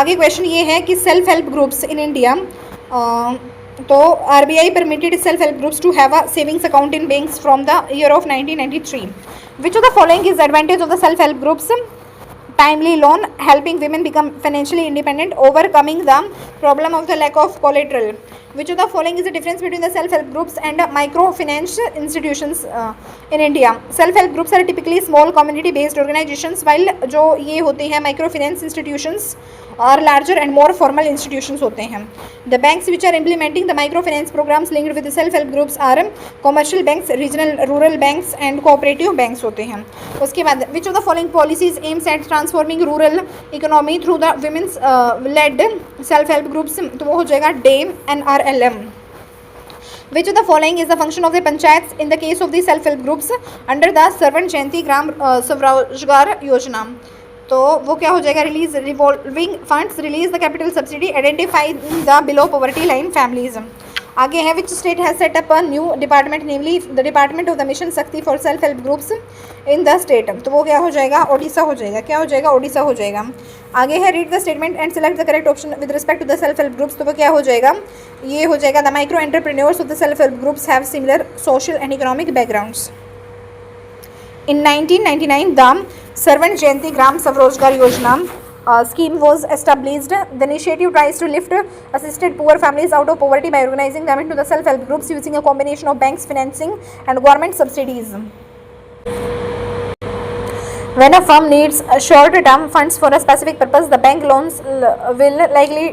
B: आगे question ये है कि self help groups इन India, तो RBI permitted self help groups to have a savings account in banks from the year of 1993. Which of the following is the advantage of the self help groups? Timely loan, helping women become financially independent, overcoming the problem of the lack of collateral. Which of the following is the difference between the self-help groups and microfinance institutions in India? Self-help groups are typically small community-based organizations, while जो ये होते हैं microfinance institutions और larger and more formal institutions होते हैं. The banks which are implementing the microfinance programs linked with the self-help groups are commercial banks, regional rural banks and cooperative banks होते हैं. उसके बाद which of the following policies aims at transforming rural economy through the women's led self-help groups? तो वो हो जाएगा DAME NRLM. Which of the following is the function of the panchayats in the case of the self-help groups under the Sarvan Jayanti Gram Swarojgar Yojana? तो वो क्या हो जाएगा, release revolving funds, release the capital subsidy, identify the below poverty line families. आगे है which state has set up a new department, namely the department of the mission Shakti for self help groups in the state. तो वो क्या हो जाएगा, ओडिशा हो जाएगा. क्या हो जाएगा, ओडिशा हो जाएगा. आगे है read the statement and select the correct option with respect to the self help groups. तो वो क्या हो जाएगा, ये हो जाएगा the micro entrepreneurs of the self help groups have similar social and economic backgrounds. In 1999, the Sarvan Jayanti Gram Swarojgar Yojana scheme was established. The initiative tries to lift assisted poor families out of poverty by organizing them into the self-help groups using a combination of banks financing and government subsidies. When a firm needs short-term funds for a specific purpose, the bank loans will likely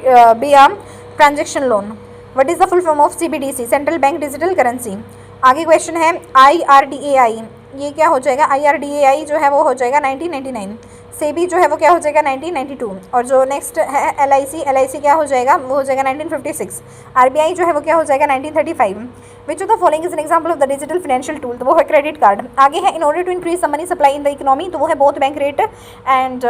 B: be a transaction loan. What is the full form of CBDC? Central Bank Digital Currency. आगे question है IRDAI. ये क्या हो जाएगा, IRDAI जो है वो हो जाएगा 1999. सेबी जो है वो क्या हो जाएगा 1992. और जो नेक्स्ट है LIC क्या हो जाएगा, वो हो जाएगा 1956. RBI जो है वो क्या हो जाएगा 1935. Which of the following is an example of the digital financial tool? तो वो है क्रेडिट कार्ड. आगे है in order to increase the money supply in the economy. तो वो है both bank rate and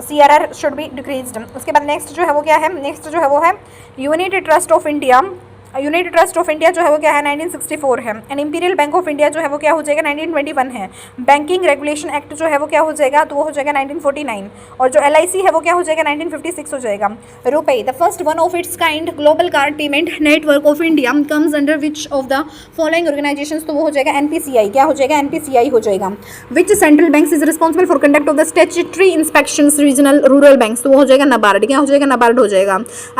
B: CRR should be decreased. उसके बाद नेक्स्ट जो है वो क्या है, नेक्स्ट जो है वो है unit trust of India. Unit trust of India जो है वो क्या है 1964 है. And imperial bank of India जो है वो क्या हो जाएगा 1921 है. बैंकिंग रेगुलेशन एक्ट जो है वो क्या हो जाएगा, तो वो हो जाएगा 1949. और जो LIC है वो क्या हो जाएगा 1956 हो जाएगा. रुपए, the first one of its kind global card payment network of India comes under which of the following organizations? तो वो हो जाएगा NPCI. क्या हो जाएगा, NPCI हो जाएगा. Which central banks is responsible for conduct of the statutory inspections regional rural banks? तो वो हो जाएगा NABARD. क्या हो जाएगा, NABARD हो जाएगा.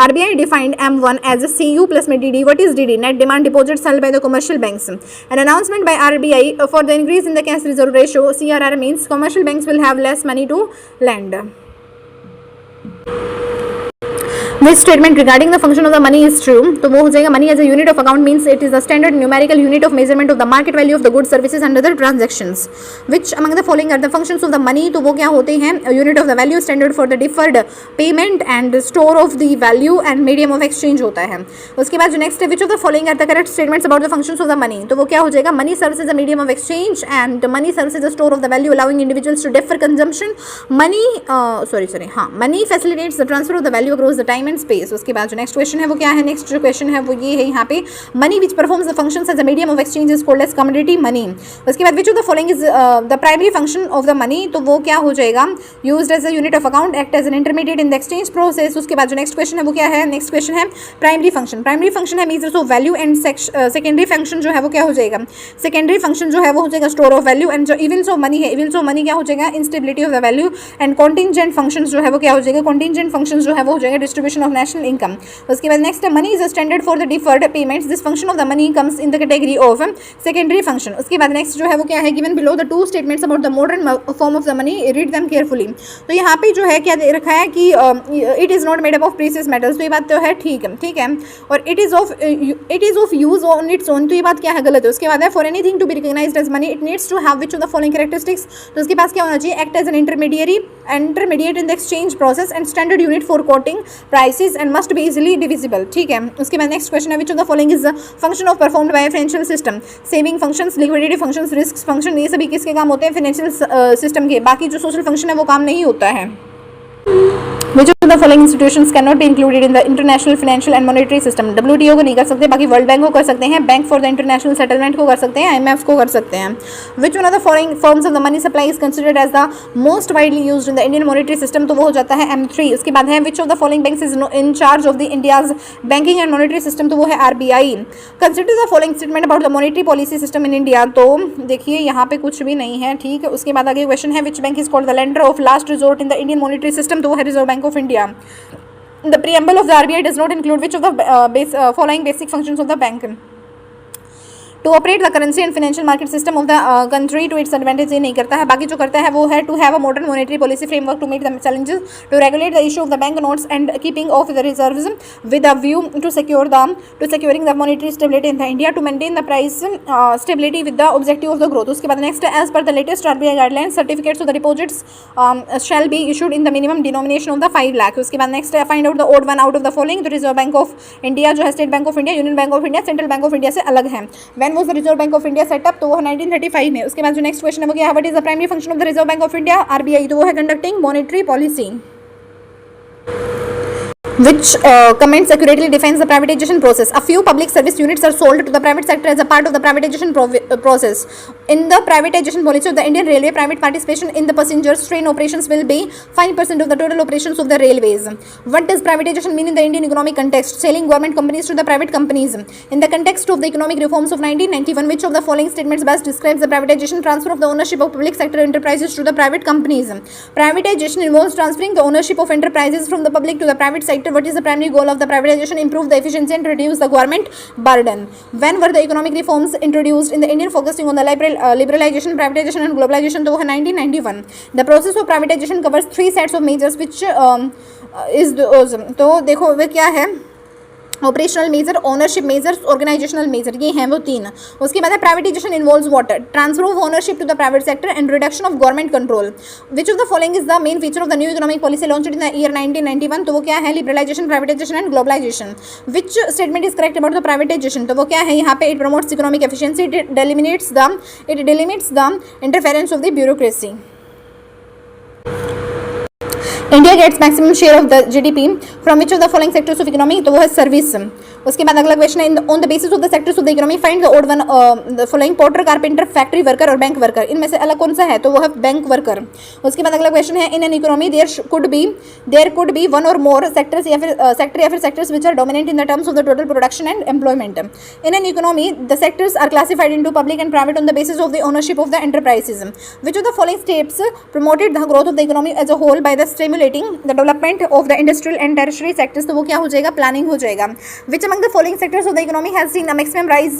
B: RBI defined M1 as CU plus DD. What is DD? Net demand deposits held by the commercial banks. An announcement by RBI for the increase in the cash reserve ratio CRR means commercial banks will have less money to lend. Which statement regarding the function of the money is true? तो वो हो जाएगा money as a unit of account means it is a standard numerical unit of measurement of the market value of the goods, services and other transactions. Which among the following are the functions of the money? तो वो क्या होते हैं, unit of the value, standard for the deferred payment and store of the value and medium of exchange होता है. उसके बाद जो next है, which of the following are the correct statements about the functions of the money? तो वो क्या हो जाएगा, money serves as a medium of exchange and money serves as a store of the value allowing individuals to defer consumption. Money facilitates the transfer of the value across the time and space. उसके बाद जो next question है वो क्या है, next जो question है वो ये है यहाँ पे, money which performs the functions as a medium of exchange is called as commodity money. उसके बाद which of the following is the primary function of the money? तो वो क्या हो जाएगा, used as a unit of account, act as an intermediate in the exchange process. उसके बाद जो नेक्स्ट क्वेश्चन है वो क्या है, नेक्स्ट क्वेश्चन है प्राइमरी फंक्शन. प्राइमरी फंक्शन है measures of value and secondary function जो है वो क्या हो जाएगा, सेकेंडरी फंक्शन जो है वो हो जाएगा स्टोर ऑफ वैल्यू. एंड जो इवल्स ऑफ मनी है, इवल्स ऑफ मनी क्या हो जाएगा, instability of the value. And contingent function जो है वो क्या हो जाएगा, कॉन्टिंजेंट फंक्शन जो है वो हो जाएगा डिस्ट्रीब्यूशन ऑफ नेशनल इनकम। उसके बाद next money is a standard for the deferred payments, this function of the money comes in the category of secondary function. उसके बाद नेक्स्ट जो है वो क्या है, given below the 2 statements about the modern form of the money, read them carefully. तो यहाँ पे जो है क्या दे रखा है कि it is not made up of precious metals, तो ये बात तो है ठीक है। और it is of use on its own, तो ये बात क्या है, गलत है। उसके बाद है for anything to be recognised as money it needs to have which of the following characteristics, तो उसके पास क्या होना चाहिए, act as an intermediate in the exchange process and standard unit for quoting prices and must be easily divisible, ठीक है। उसके बाद नेक्स्ट क्वेश्चन है which of the following is the function of performed by financial system, saving functions, liquidity functions, risk function, ये सभी किसके काम होते हैं, फाइनेंशियल सिस्टम के। बाकी जो सोशल फंक्शन है वो काम नहीं होता है। Which of the following institutions cannot be included in the international financial and monetary system? WTO को नहीं कर सकते, बाकी वर्ल्ड बैंक को कर सकते हैं, bank for the international settlement को कर सकते हैं, IMF को कर सकते हैं। Which one of the following forms of the money supply is considered as the most widely used in the Indian monetary system? तो वो हो जाता है M3। उसके बाद है which of the following banks is in charge of the India's banking and monetary system? तो वो है RBI। Consider the following statement about the monetary policy system in India। तो देखिए यहाँ पे कुछ भी नहीं है, ठीक है। उसके बाद आगे क्वेश्चन है which bank is called the lender of last resort in the Indian monetary system? तो वो है reserve bank of India. The preamble of the RBI does not include which of the following basic functions of the bank? To operate the currency and financial market system of the country to its advantage, ये नहीं करता है। बाकी जो करता है वो है to have a modern monetary policy framework to meet the challenges, to regulate the issue of the bank notes and keeping of the reserves with a view to securing the monetary stability in the India, to maintain the price stability with the objective of the growth। उसके बाद next, as per the latest RBI guidelines, certificates of the deposits shall be issued in the minimum denomination of the 5 lakh। उसके बाद next, find out the odd one out of the following। तो reserve Bank of India जो है state bank of India, union bank of India, central bank of India से अलग है। When was the Reserve Bank of India set up? तो वो 1935 में। उसके बाद जो नेक्स्ट क्वेश्चन है वो क्या है, what is the primary function of the Reserve Bank of India, RBI, तो वो है conducting monetary policy. Which comments accurately defines the privatization process? A few public service units are sold to the private sector as a part of the privatization process. In the privatization policy of the Indian Railway, private participation in the passenger train operations will be 5% of the total operations of the railways. What does privatization mean in the Indian economic context? Selling government companies to the private companies. In the context of the economic reforms of 1991, which of the following statements best describes the privatization transfer of the ownership of public sector enterprises to the private companies? Privatization involves transferring the ownership of enterprises from the public to the private sector. What is the primary goal of the privatization? Improve the efficiency and reduce the government burden. When were the economic reforms introduced in the Indian, focusing on the liberalization, privatization and globalization? तो वो है 1991. The process of privatization covers 3 sets of measures, which is तो देखो वे क्या है, operational measure, ownership measures, organisational measure, ये हैं वो 3। उसके बाद है privatisation involves what, transfer of ownership to the private sector and reduction of government control. Which of the following is the main feature of the new economic policy launched in the year 1991? तो वो क्या है, liberalisation, privatisation and globalisation. Which statement is correct about the privatisation? तो वो क्या है, यहाँ पे it promotes economic efficiency, it delimits the interference of the bureaucracy. India gets maximum share of the GDP from which of the following sectors of economy? तो वो है service. उसके बाद अगला क्वेश्चन है, on the basis of the sectors of the economy find the odd one the following, porter, carpenter, factory worker और bank worker. इनमें से अलग कौन सा है? तो वो है बैंक वर्कर। उसके बाद अगला क्वेश्चन है, in an economy there could be one or more sectors या फिर sectors which are dominant in the terms of the total production and employment. In an economy the sectors are classified into public and private on the basis of the ownership of the enterprises. Which of the following steps promoted the growth of the economy as a whole by the stimulating the development of the industrial and tertiary sectors? तो वो क्या हो जाएगा, planning हो जाएगा। विच among the following sectors of the economy has seen a maximum rise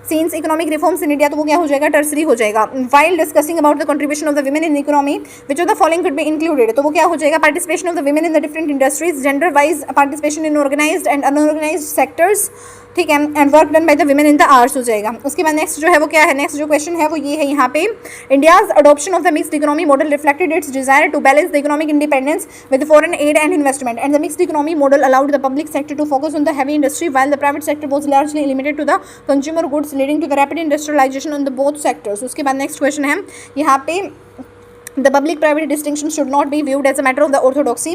B: since economic reforms in India? तो वो क्या हो जाएगा, टर्शियरी हो जाएगा। While discussing about the contribution of the women in economy, which of the following could be included? तो वो क्या हो जाएगा, participation of the women in the different industries, gender wise participation in organised and unorganised sectors, ठीक है, and work done by the women in the arts हो जाएगा। उसके बाद नेक्स्ट जो है वो क्या है, नेक्स्ट जो क्वेश्चन है वो ये है यहाँ पे, India's adoption of the mixed economy model reflected its desire to balance the economic independence with foreign aid and investment, and the mixed economy model allowed the public sector to focus on the heavy industry while the private sector was largely limited to the consumer goods, leading to the rapid industrialization on the both sectors। उसके बाद next question है यहाँ पे, the public private distinction should not be viewed as a matter of the orthodoxy,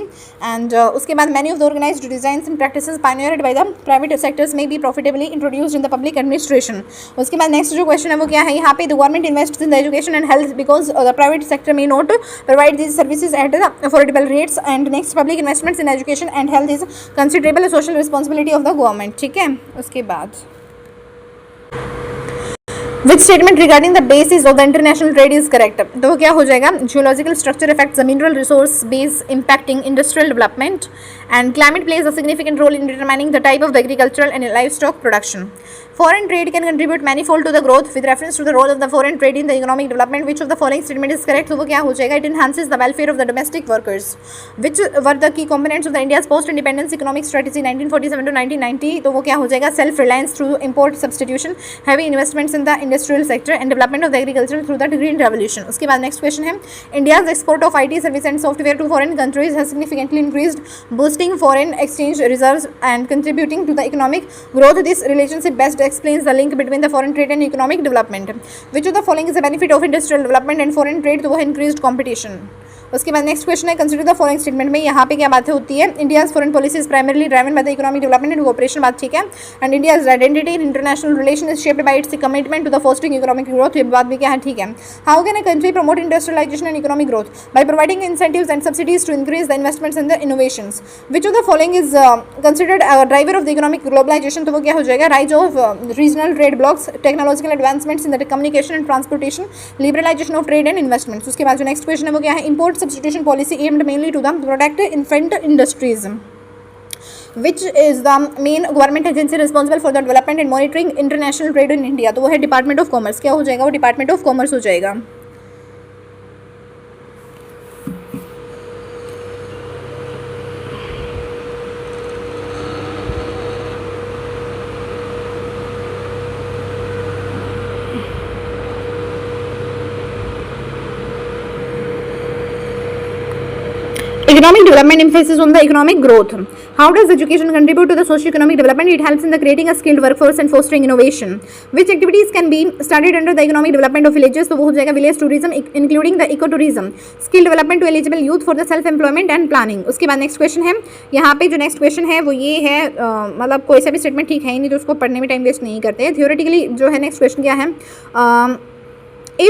B: and उसके बाद many of the organized designs and practices pioneered by the private sectors may be profitably introduced in the public administration। उसके बाद next जो question है वो क्या है यहाँ पे, the government invests in the education and health because the private sector may not provide these services at the affordable rates, and next public investments in education and health is considerable social responsibility of the government, ठीक है। उसके बाद which statement regarding the basis of the international trade is correct? तो वो क्या हो जाएगा? Geological structure effects the mineral resource base impacting industrial development and climate plays a significant role in determining the type of the agricultural and livestock production. Foreign trade can contribute manifold to the growth. With reference to the role of the foreign trade in the economic development, which of the following statement is correct? तो वो क्या हो जाएगा? It enhances the welfare of the domestic workers. Which were the key components of the India's post-independence economic strategy 1947 to 1990? तो वो क्या हो जाएगा? Self-reliance through import substitution, heavy investments in the industrial sector, and development of the agriculture through the green revolution. उसके बाद next question है, India's export of IT service and software to foreign countries has significantly increased, boosting foreign exchange reserves and contributing to the economic growth. This relationship best explains the link between the foreign trade and economic development. Which of the following is a benefit of industrial development and foreign trade? तो वो है increased competition. उसके बाद next question है, consider the following statement में यहाँ पे क्या बातें होती है? India's foreign policy is primarily driven by the economic development and cooperation, बात ठीक है. And India's identity in international relation is shaped by its commitment to the fostering economic growth, ये बात भी क्या है? ठीक है. How can a country promote industrialisation and economic growth? By providing incentives and subsidies to increase the investments in the innovations. Which of the following is considered driver of the economic globalisation? तो वो क्या हो जाएगा? Rise of regional trade blocs, technological advancements in the communication and transportation, liberalisation of trade and investments. उसके बाद जो next question है वो क्या है? Import substitution policy aimed mainly to the protect infant industries. Which is the main government agency responsible for the development and monitoring international trade in India? तो वो है डिपार्टमेंट ऑफ कॉमर्स. क्या हो जाएगा? वो डिपार्टमेंट ऑफ कॉमर्स हो जाएगा. Economic development emphasis on the economic growth. How does education contribute to the socio-economic development? It helps in the creating a skilled workforce and fostering innovation. Which activities can be started under the economic development of villages? तो वो हो जाएगा village tourism including the ecotourism, skill development to eligible youth for the self employment and planning. उसके बाद next question है, यहाँ पे जो नेक्स्ट क्वेश्चन है वो ये है, मतलब कोई सा भी स्टेटमेंट ठीक है ही नहीं तो उसको पढ़ने में टाइम वेस्ट नहीं करते हैं. थियोरेटिकली जो है नेक्स्ट क्वेश्चन क्या है,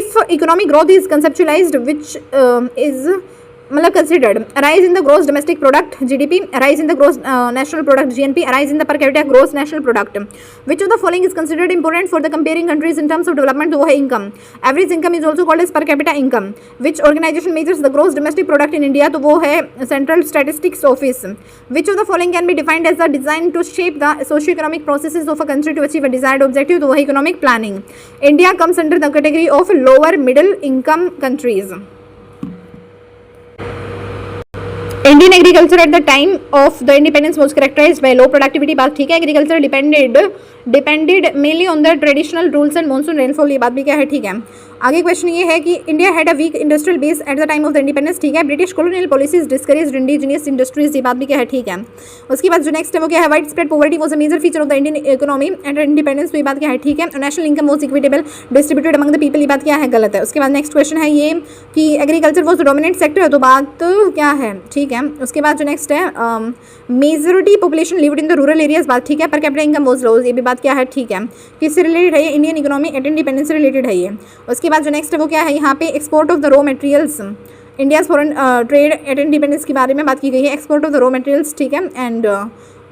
B: if economic growth is conceptualized, which is मतलब considered rise in the gross domestic product GDP, rise in the gross national product GNP, rise in the per capita gross national product. Which of the following is considered important for the comparing countries in terms of development? तो वो है income. Average income is also called as per capita income. Which organization measures the gross domestic product in India? तो वो है Central Statistics Office. Which of the following can be defined as the design to shape the socio-economic processes of a country to achieve a desired objective? तो वो है economic planning. India comes under the category of lower middle income countries. Indian agriculture at the time of the independence was characterized by low productivity. बात ठीक है. Agriculture depended mainly on the traditional rules and monsoon rainfall, ये बात भी क्या है? ठीक है. आगे क्वेश्चन ये है कि India had a weak industrial base at the time of the independence. ठीक है. British colonial policies discouraged indigenous industries, ये बात भी क्या है? ठीक है. उसके बाद जो नेक्स्ट है वो क्या है? Wide spread poverty was a major feature of the Indian economy at independence, तो ये बात क्या है? ठीक है. National income was equitable distributed among the people, ये बात क्या है? गलत है. उसके बाद नेक्स्ट क्वेश्चन है ये कि agriculture was the dominant sector, तो बात क्या है? ठीक है. उसके बाद जो नेक्स्ट है majority population lived in the rural areas, बात ठीक है. पर कैपिटा इनकम वाज लो, ये भी बात क्या है? ठीक है. किससे रिलेटेड है ये? इंडियन इकोनॉमी एट इंडिपेंडेंस से रिलेटेड है ये. उसके बाद जो नेक्स्ट है वो क्या है? यहाँ पे export of the raw materials, India's foreign trade at independence के बारे में बात की गई है. Export of the raw materials, ठीक है. And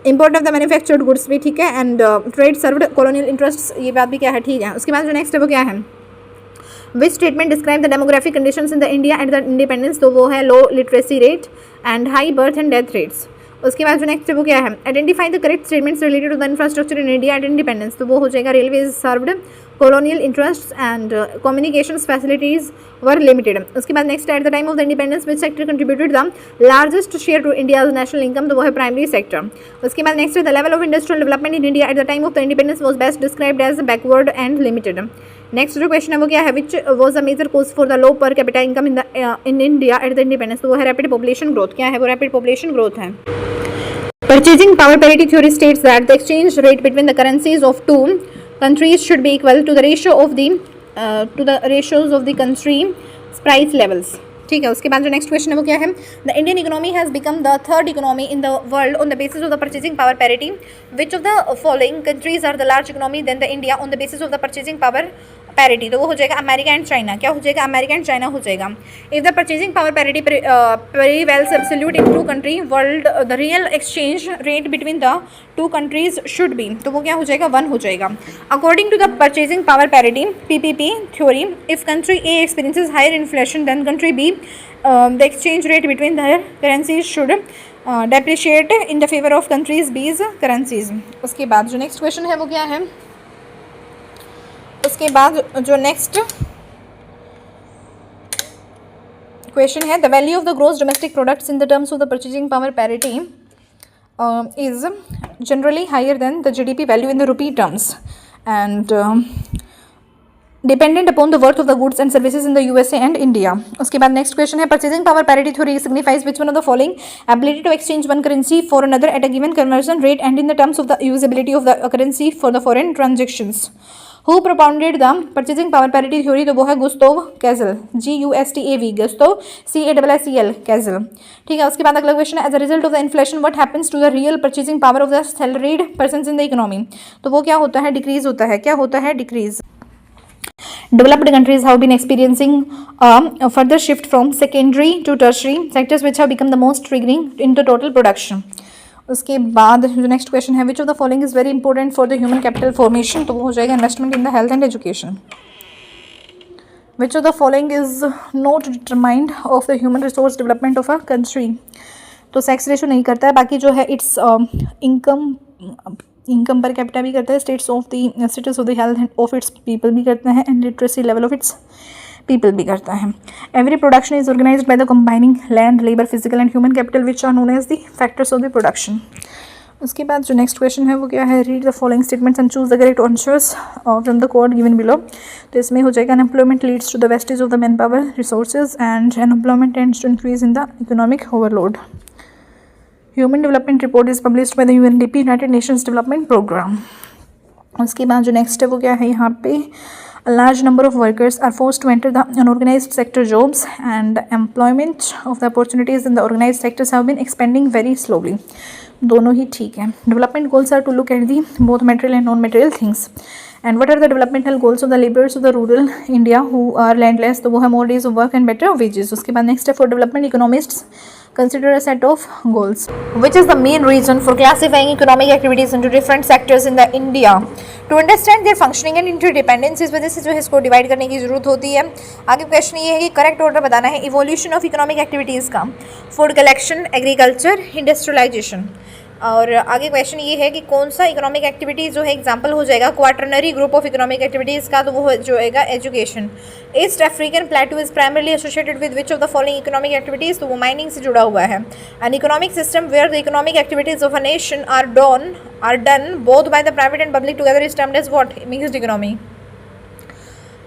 B: import of the manufactured goods भी ठीक है. And trade served colonial interests, ये बात भी क्या है? ठीक है. उसके बाद जो नेक्स्ट है वो क्या है? Which statement describe the demographic conditions in the India at the independence, तो वो है low literacy rate and high birth and death rates. उसके बाद जो नेक्स्ट है वो क्या है? Identify the correct statements related to the infrastructure in India at independence, तो वो हो जाएगा railways served colonial interests and communications facilities were limited. उसके बाद next at the time of the independence which sector contributed the largest share to India's national income, तो वो है primary sector. उसके बाद नेक्स्ट है the level of industrial development in India at the time of the independence was best described as backward and limited. Next जो question है वो क्या है? Which was the major cause for the low per capita income in India at the independence, तो वो है rapid population growth. क्या है वो? रैपिड पॉपुलेशन ग्रोथ है. Purchasing power parity theory states that the exchange rate between the currencies of two countries should be equal to the ratio of the ratios of the country price levels. ठीक है. उसके बाद जो next question है वो क्या है? The Indian economy has become the third economy in the world on the basis of the purchasing power parity. Which of the following countries are the large economy than the India on the basis of the purchasing power parity, तो वो हो जाएगा America and China. क्या हो जाएगा? America and China हो जाएगा। If the purchasing power parity prevails absolute in two country world, the real exchange rate between the two countries should be, तो वो क्या हो जाएगा? 1 हो जाएगा। According to the purchasing power parity PPP theory, if country A experiences higher inflation than country B, the exchange rate between their currencies should depreciate in the favour of countries B's currencies. उसके बाद जो next question है वो क्या है? उसके बाद जो नेक्स्ट क्वेश्चन है, the value of the gross domestic products in the terms of the purchasing power parity is generally higher than the GDP value in the rupee terms and dependent upon the worth of the goods and services in the USA and India. उसके बाद next question है, purchasing power parity theory signifies which one of the following: ability to exchange one currency for another at a given conversion rate and in the terms of the usability of the currency for the foreign transactions. Who propounded the purchasing power parity theory? तो वो है Gustav Cassel, GUSTAV, Gustav CASSEL Cassel. ठीक है। उसके बाद अगला question है, as a result of the inflation what happens to the real purchasing power of the salaried persons in the economy? तो वो क्या होता है? डिक्रीज होता है। क्या होता है? Decrease. Developed countries have been experiencing a further shift from secondary to tertiary sectors which have become the most triggering into total production. उसके बाद जो नेक्स्ट क्वेश्चन है, which of the following is very important for the human capital formation? तो वो हो जाएगा investment in the health and education. Which of the following is not determined of the human resource development of a country? तो sex ratio नहीं करता है, बाकी जो है इट्स इनकम पर कैपिटा भी करता है, status of the health of its people भी करते हैं, and literacy level of its people भी करता है। Every production is organised by the combining land, labour, physical and human capital which are known as the factors of the production. उसके बाद जो next question है वो क्या है, read the following statements and choose the correct answers from the code given below. तो इसमें हो जाएगा, unemployment leads to the wastage of the manpower resources and unemployment tends to increase in the economic overload. Human development report is published by the UNDP, United Nations development Programme. उसके बाद जो next है वो क्या है, यहाँ पे a large number of workers are forced to enter the unorganized sector jobs and the employment of the opportunities in the organized sectors have been expanding very slowly. दोनों ही ठीक है। Development goals are to look at the both material and non-material things. And what are the developmental goals of the laborers of the rural India who are landless? तो वो है more days of work and better wages. उसके बाद next है, for development economists consider a set of goals. Which is the main reason for classifying economic activities into different sectors in the India? To understand their functioning and interdependence, इस वजह से जो है इसको divide करने की जरूरत होती है। आगे क्वेश्चन ये है कि करेक्ट ऑर्डर बताना है इवोल्यूशन ऑफ इकोनॉमिक एक्टिविटीज़ का, फूड कलेक्शन, एग्रीकल्चर, इंडस्ट्रियलाइजेशन। और आगे क्वेश्चन ये है कि कौन सा इकोनॉमिक एक्टिविटी जो है एग्जांपल हो जाएगा quaternary group of economic activities का, तो वो जो होएगा education. East African plateau is primarily associated with which of the following economic activities? तो वो माइनिंग से जुड़ा हुआ है। An economic system where the economic activities of a nation are done both by the private and public together is termed as what? Mixed economy.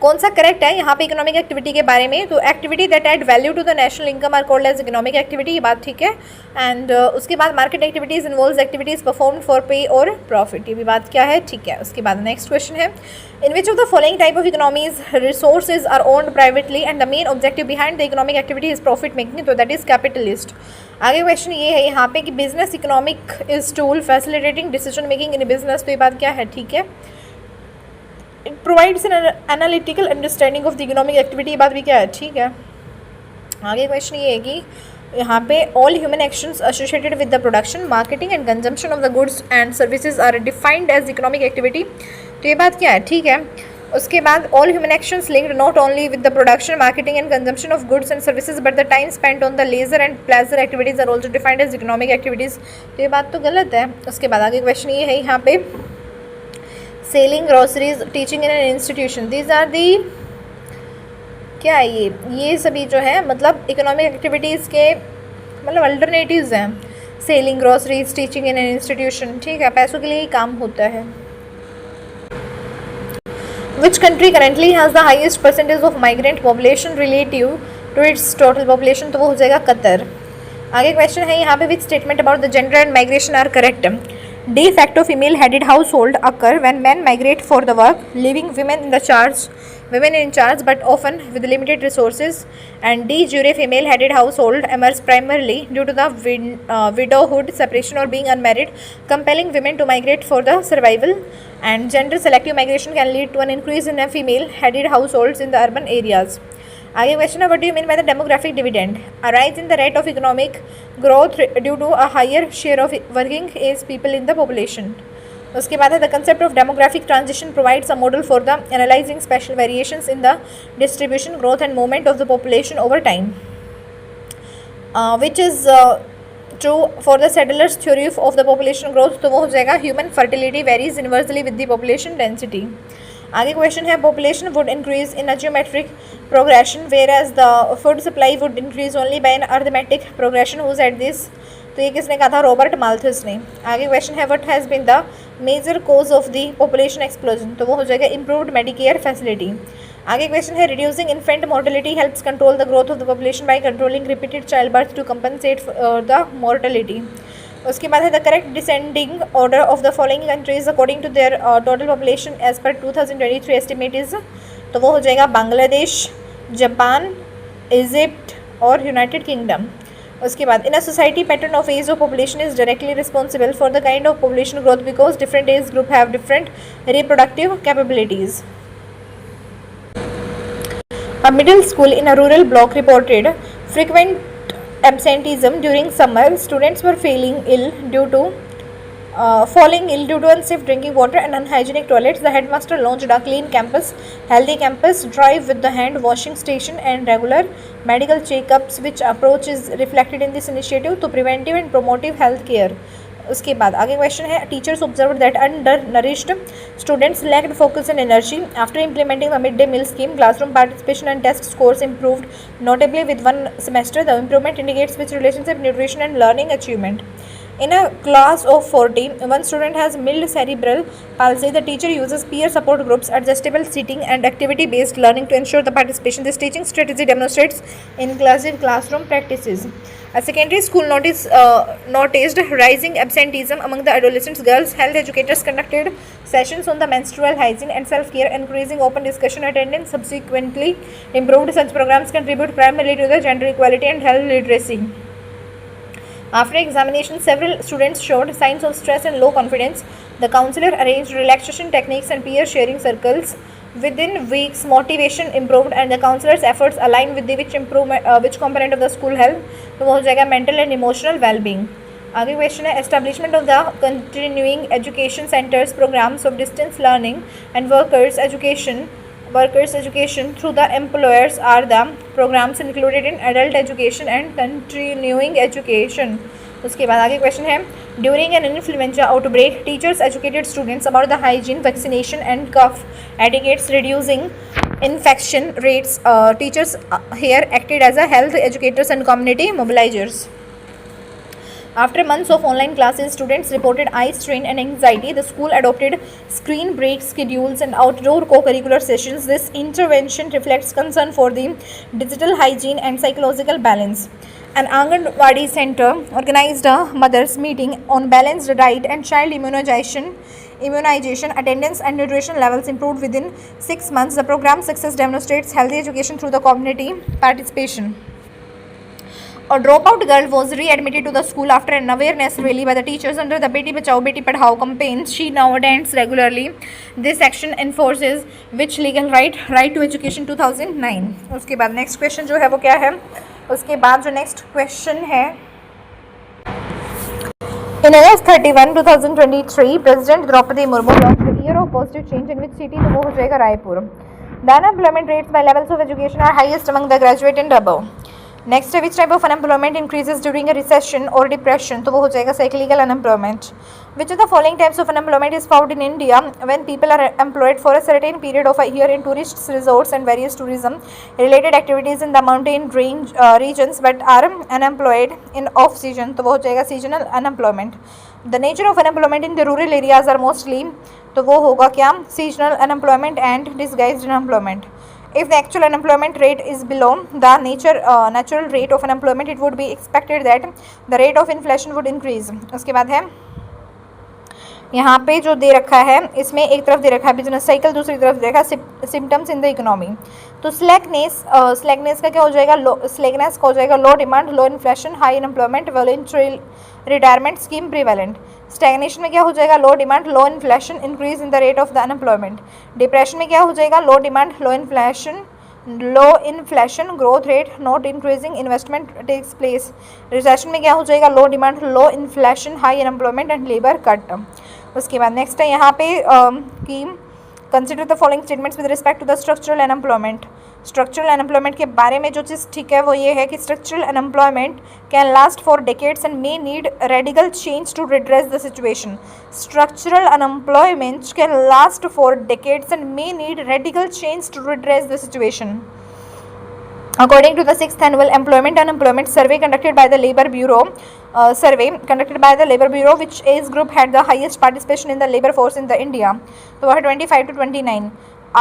B: कौन सा correct है यहाँ पे इकोनॉमिक एक्टिविटी के बारे में? तो activity that add value to the national income are called as economic activity, ये बात ठीक है। एंड उसके बाद market activities involves activities performed for pay और प्रॉफिट, ये भी बात क्या है? ठीक है। उसके बाद नेक्स्ट क्वेश्चन है, in which of the following type of economies resources are owned privately and the main objective behind the economic activity is profit making? तो दैट इज कैपिटलिस्ट। आगे क्वेश्चन ये है यहाँ पे कि business economic is tool facilitating decision making in business, तो ये बात क्या है? ठीक है। It provides an analytical understanding of the economic activity, ये बात भी क्या है? ठीक है। आगे क्वेश्चन ये है कि यहाँ पे all human actions associated with the production, marketing and consumption of the goods and services are defined as economic activity, तो ये बात क्या है? ठीक है। उसके बाद all human actions linked not only with the production, marketing and consumption of goods and services but the time spent on the leisure and pleasure activities are also defined as economic activities, तो ये बात तो गलत है। उसके बाद आगे question ये है यहाँ पे, selling, groceries, teaching in an institution, these are the क्या है ये सभी जो है मतलब इकोनॉमिक एक्टिविटीज़ के मतलब अल्टरनेटिव्स हैं। Selling, groceries, teaching in an institution, ठीक है, पैसों के लिए ही काम होता है। Which country currently has the highest percentage of migrant population relative to its total population? तो वो हो जाएगा कतर। आगे क्वेश्चन है यहाँ पे, which statement about the gender and migration are correct? De facto female headed household occur when men migrate for the work, leaving women in charge but often with limited resources, and de jure female headed household emerge primarily due to the widowhood, separation, or being unmarried, compelling women to migrate for the survival, and gender selective migration can lead to an increase in female headed households in the urban areas. आगे question है, what do you mean by the demographic dividend? A rise in the rate of economic growth due to a higher share of working age people in the population. उसके बाद है the concept of demographic transition provides a model for the analysing special variations in the distribution growth and movement of the population over time, which is true for the settlers theory of the population growth. तो वो हो जाएगा human fertility varies inversely with the population density. आगे question है, population would increase in a geometric progression whereas the food supply would increase only by an arithmetic progression. Whose at this? तो ये किसने कहा था? Robert Malthus ने. आगे question है, what has been the major cause of the population explosion? तो वो हो जाएगा इम्प्रूव्ड मेडिकेयर फैसिलिटी. आगे क्वेश्चन है, reducing infant mortality helps control the growth of the population by controlling repeated child birth to compensate the mortality. उसके बाद है the correct descending order of the following countries according to their total population as per 2023 estimate is. तो वो हो जाएगा Bangladesh, Japan, Egypt और United Kingdom. उसके बाद in a society pattern of age of population is directly responsible for the kind of population growth because different age group have different reproductive capabilities. A middle school in a rural block reported frequent absenteeism during summer. Students were falling ill due to unsafe drinking water and unhygienic toilets. The headmaster launched a clean campus, healthy campus drive with the hand washing station and regular medical checkups, which approach is reflected in this initiative to preventive and promotive health care. उसके बाद आगे question है, teachers observe that undernourished students lacked focus and energy after implementing the mid day meal scheme. Classroom participation and test scores improved notably with one semester. The improvement indicates which relationship nutrition and learning achievement. In a class of 40, one student has mild cerebral palsy. The teacher uses peer support groups, adjustable seating, and activity-based learning to ensure the participation. This teaching strategy demonstrates inclusive classroom practices. A secondary school noticed rising absenteeism among the adolescents. Girls health educators conducted sessions on the menstrual hygiene and self-care, encouraging open discussion. Attendance subsequently improved. Such programs contribute primarily to the gender equality and health literacy. After examination, several students showed signs of stress and low confidence. The counselor arranged relaxation techniques and peer sharing circles. Within weeks, motivation improved and the counselor's efforts aligned with the which component of the school health. तो वो हो जाएगा mental and emotional well-being. आगे question है, establishment of the continuing education centers, programs of distance learning and workers education through the employers are the programs included in adult education and continuing education. उसके बाद आगे question है, during an influenza outbreak teachers educated students about the hygiene, vaccination and cough etiquettes, reducing infection rates. Teachers here acted as a health educators and community mobilizers. After months of online classes, students reported eye strain and anxiety. The school adopted screen break schedules and outdoor co-curricular sessions. This intervention reflects concern for the digital hygiene and psychological balance. An Anganwadi center organized a mothers' meeting on balanced diet and child immunization. Attendance and nutrition levels improved within 6 months. The program's success demonstrates healthy education through the community participation. A dropout girl was readmitted to the school after an awareness rally by the teachers under the Beti Bachao Beti Padhao campaign. She now attends regularly. This action enforces which legal right? Right to education 2009. उसके बाद next question जो है वो क्या है? उसके बाद जो next question है, in August 31, 2023, President Draupadi Murmu launched the Year of Positive Change in which city? तो वो हो जाएगा Raipur. The unemployment rates by levels of education are highest among the graduate and above. Next, which type of unemployment increases during a recession or depression? तो वो हो जाएगा cyclical unemployment. Which of the following types of unemployment is found in India when people are employed for a certain period of a year in tourist resorts and various tourism related activities in the mountain range regions but are unemployed in off season? तो वो हो जाएगा seasonal unemployment. The nature of unemployment in the rural areas are mostly, तो वो होगा क्या? Seasonal unemployment and disguised unemployment. If the actual unemployment rate is below the natural rate of unemployment, it would be expected that the rate of inflation would increase. उसके बाद है
A: यहाँ पे जो दे रखा है इसमें एक तरफ दे रखा है बिजनेस साइकिल, दूसरी तरफ दे रखा है सिम्टम्स इन द इकोनॉमी। तो स्लैकनेस का क्या हो जाएगा, स्लैकनेस का हो जाएगा low demand, low inflation, high unemployment, voluntary retirement scheme prevalent. Stagnation में क्या हो जाएगा, low demand, low inflation, increase in the rate of the unemployment. Depression में क्या हो जाएगा, low demand, low inflation, growth rate not increasing, investment takes place. Recession में क्या हो जाएगा, low demand, low inflation, high unemployment and labour cut. उसके बाद नेक्स्ट है यहाँ पे कि consider the following statements with respect to the structural unemployment. Structural unemployment के बारे में जो चीज़ ठीक है वो ये है कि structural unemployment can last for decades and may need radical change to redress the situation. Structural unemployment can last for decades and may need radical change to redress the situation. According to the 6th annual employment unemployment survey conducted by the Labour Bureau, which age group had the highest participation in the labor force in the India? तो वह 25 to 29।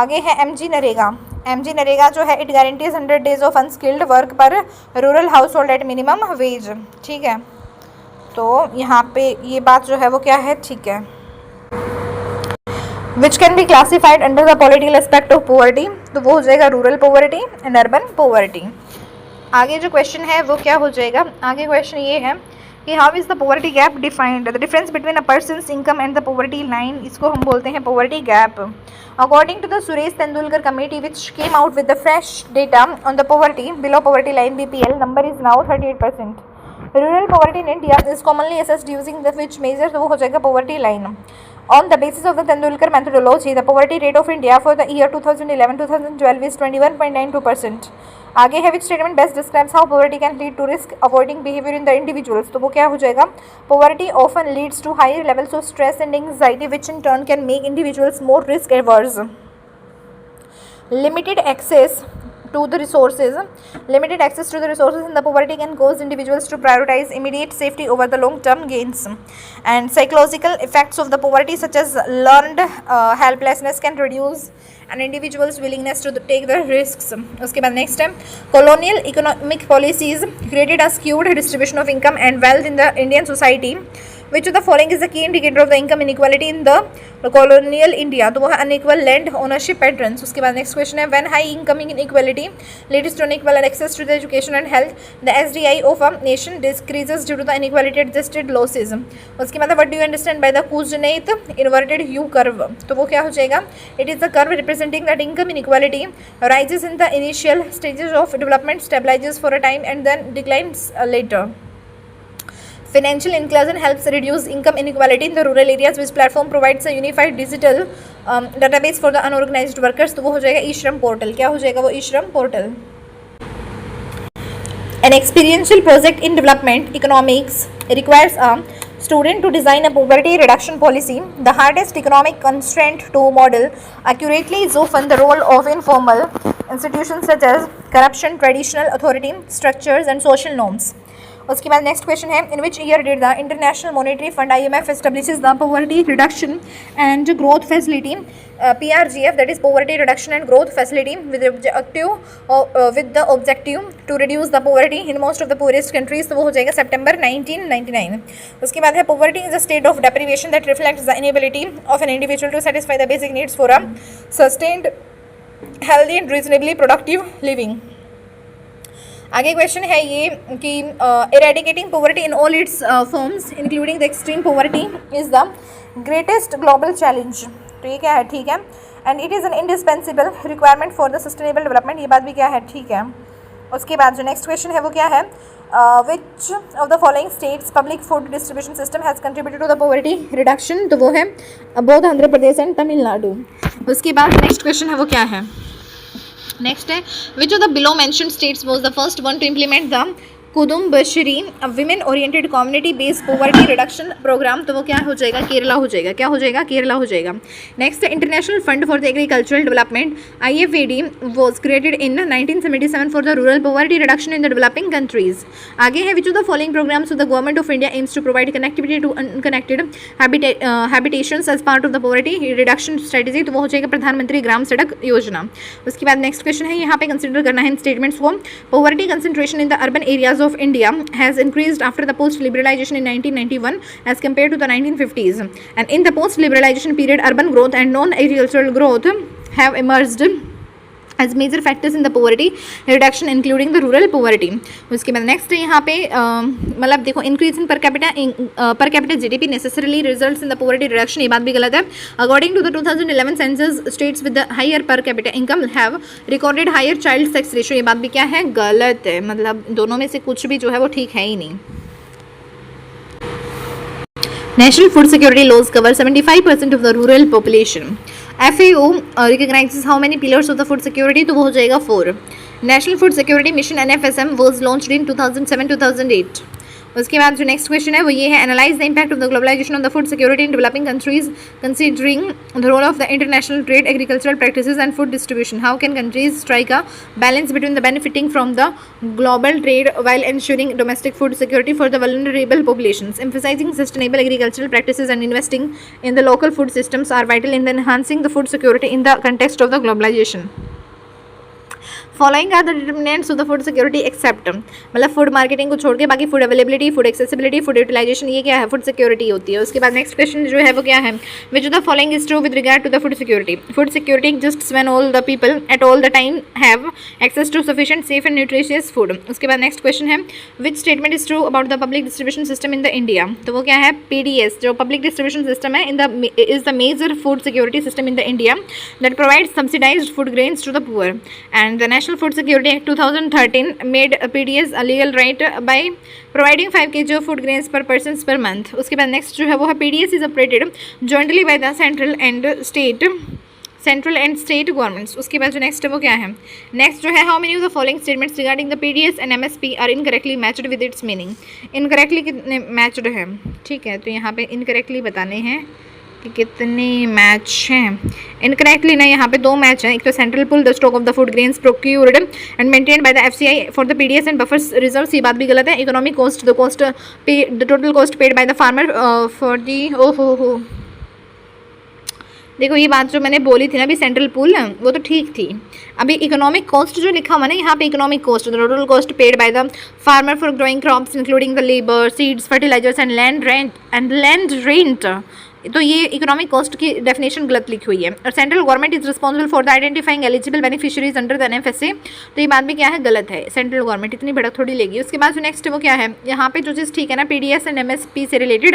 A: आगे है MG NREGA. MG NREGA जो है it guarantees 100 days of unskilled work per rural household at minimum wage. ठीक है, तो यहाँ पे ये बात जो है वो क्या है, ठीक है। Which can be classified under the political aspect of poverty, तो वो हो जाएगा rural poverty and urban poverty. आगे जो क्वेश्चन है वो क्या हो जाएगा, आगे क्वेश्चन ये है कि how is the poverty gap defined, the difference between a person's income and the poverty line, इसको हम बोलते हैं poverty gap. According to the Suresh Tendulkar committee which came out with the fresh data on the poverty below poverty line BPL, number is now 38%। Rural poverty in India is commonly assessed using the which measure, तो वो हो जाएगा poverty line. On the basis of the Tendulkar methodology, the poverty rate of India for the year 2011-2012 is 21.92%. आगे है which statement best describes how poverty can lead to risk avoiding behavior in the individuals, तो वो क्या हो जाएगा, poverty often leads to higher levels of stress and anxiety which in turn can make individuals more risk averse. Limited access to the resources in the poverty can cause individuals to prioritize immediate safety over the long-term gains. And psychological effects of the poverty such as learned helplessness can reduce an individual's willingness to take the risks. उसके बाद next है colonial economic policies created a skewed distribution of income and wealth in the Indian society. Which of the following is the key indicator of the income inequality in the colonial India, तो वह unequal land ownership patterns। उसके बाद next question है when high income inequality leads to unequal access to the education and health, the SDI of a nation decreases due to the inequality adjusted losses। उसके बाद what do you understand by the Kuznets inverted U curve, तो वो क्या हो जाएगा, it is the curve representing that income inequality rises in the initial stages of development, stabilizes for a time and then declines later। Financial inclusion helps reduce income inequality in the rural areas, which platform provides a unified digital database for the unorganized workers, तो वो हो जाएगा e-Shram portal. क्या हो जाएगा वो e-Shram portal. An experiential project in development economics requires a student to design a poverty reduction policy. The hardest economic constraint to model accurately is often the role of informal institutions such as corruption, traditional authority structures and social norms। उसके बाद next question है in which year did the International Monetary Fund IMF establishes the poverty reduction and growth facility PRGF, that is poverty reduction and growth facility with the objective to reduce the poverty in most of the poorest countries, तो वो हो जाएगा सितंबर 1999। उसके बाद है poverty is a state of deprivation that reflects the inability of an individual to satisfy the basic needs for a sustained healthy and reasonably productive living। आगे question है ये कि eradicating poverty in all it's forms including the extreme poverty is the greatest global challenge, तो ये क्या है, ठीक है, and it is an indispensable requirement for the sustainable development, ये बात भी क्या है, ठीक है। उसके बाद जो नेक्स्ट क्वेश्चन है वो क्या है, which of the following states public food distribution system has contributed to the poverty reduction, तो वो है बोथ आंध्र प्रदेश एंड तमिलनाडु। उसके बाद नेक्स्ट क्वेश्चन है वो क्या है, नेक्स्ट है which of the below mentioned states was the first one to implement the Kudumbashree women oriented community based poverty reduction programme, तो वो क्या हो जाएगा, केरला हो जाएगा। क्या हो जाएगा, केरला हो जाएगा। Next international fund for the agricultural development IFAD was created in 1977 for the rural poverty reduction in the developing countries. आगे है which of the following programmes of the government of India aims to provide connectivity to unconnected habitations as part of the poverty reduction strategy, तो वो हो जाएगा प्रधानमंत्री ग्राम सड़क योजना। उसके बाद नेक्स्ट क्वेश्चन है यहाँ पे कंसिडर करना है इन स्टेटमेंट्स को, poverty concentration in the urban areas
B: of India has increased after the post-liberalization in 1991 as compared to the 1950s. And in the post-liberalization period, urban growth and non-agricultural growth have emerged as major factors in the poverty reduction including the rural poverty. उसके बाद next यहाँ पे मतलब देखो increase in per capita GDP necessarily results in the poverty reduction, ये बात भी गलत है. According to the 2011 census, states with the higher per capita income have recorded higher child sex ratio, ये बात भी क्या है, गलत है. मतलब दोनों में से कुछ भी जो है वो ठीक है ही नहीं. National food security laws cover 75% of the rural population. FAO recognizes how many pillars of the food security, तो वो हो जाएगा 4. National Food Security Mission NFSM was launched in 2007-2008. उसके बाद जो नेक्स्ट क्वेश्चन है वो ये है, analyse the impact of the globalisation on the food security in developing countries considering the role of the international trade, agricultural practices and food distribution. How can countries strike a balance between the benefiting from the global trade while ensuring domestic food security for the vulnerable populations. Emphasizing sustainable agricultural practices and investing in the local food systems are vital in enhancing the food security in the context of the globalization. Following are the determinants of the food security except, मतलब food marketing को छोड़ के बाकी food availability, food accessibility, food utilisation, ये क्या है, food security होती है. उसके बाद नेक्स्ट क्वेश्चन जो है वो क्या है, which of the following is true with regard to the food security. Food security exists when all the people at all the time have access to sufficient safe and nutritious food. उसके बाद next question है, which statement is true about the public distribution system in the India. तो वो क्या है, PDS जो public distribution system है is the major food security system in the India that provides subsidised food grains to the poor. And the national food security act 2013 made PDS a legal right by providing 5 kg of food grains per persons per month. उसके बाद next जो है वो है, PDS is operated jointly by the central and state governments. उसके बाद जो next है वो क्या है, नेक्स्ट जो है, how many of the following statements regarding the PDS and MSP are incorrectly matched with its meaning. Incorrectly कितने मैच्ड है, ठीक है, तो यहाँ पे इनकरेक्टली बताने हैं कि कितने मैच हैं. इनकरेक्टली ना यहाँ पे 2 मैच हैं. एक तो central pool the stock of the food grains procured and maintained by the FCI for the PDS and buffers reserves, ये बात भी गलत है. Economic cost the total cost paid by the farmer for the हो. देखो ये बात जो मैंने बोली थी ना अभी, सेंट्रल पूल वो तो ठीक थी. अभी इकोनॉमिक कॉस्ट जो लिखा हुआ ना यहाँ पे, economic cost the total cost paid by the farmer for growing crops including the labour, seeds, fertilisers and land rent, तो ये इकोनॉमिक कॉस्ट की डेफिनेशन गलत लिखी हुई है. और central government is responsible for the identifying eligible beneficiaries under the NFSA, तो ये बात भी क्या है, गलत है. सेंट्रल गवर्नमेंट इतनी भड़क थोड़ी लेगी. उसके बाद जो नेक्स्ट है वो क्या है, यहाँ पे जो चीज़ ठीक है ना, PDS एंड MSP से रिलेटेड.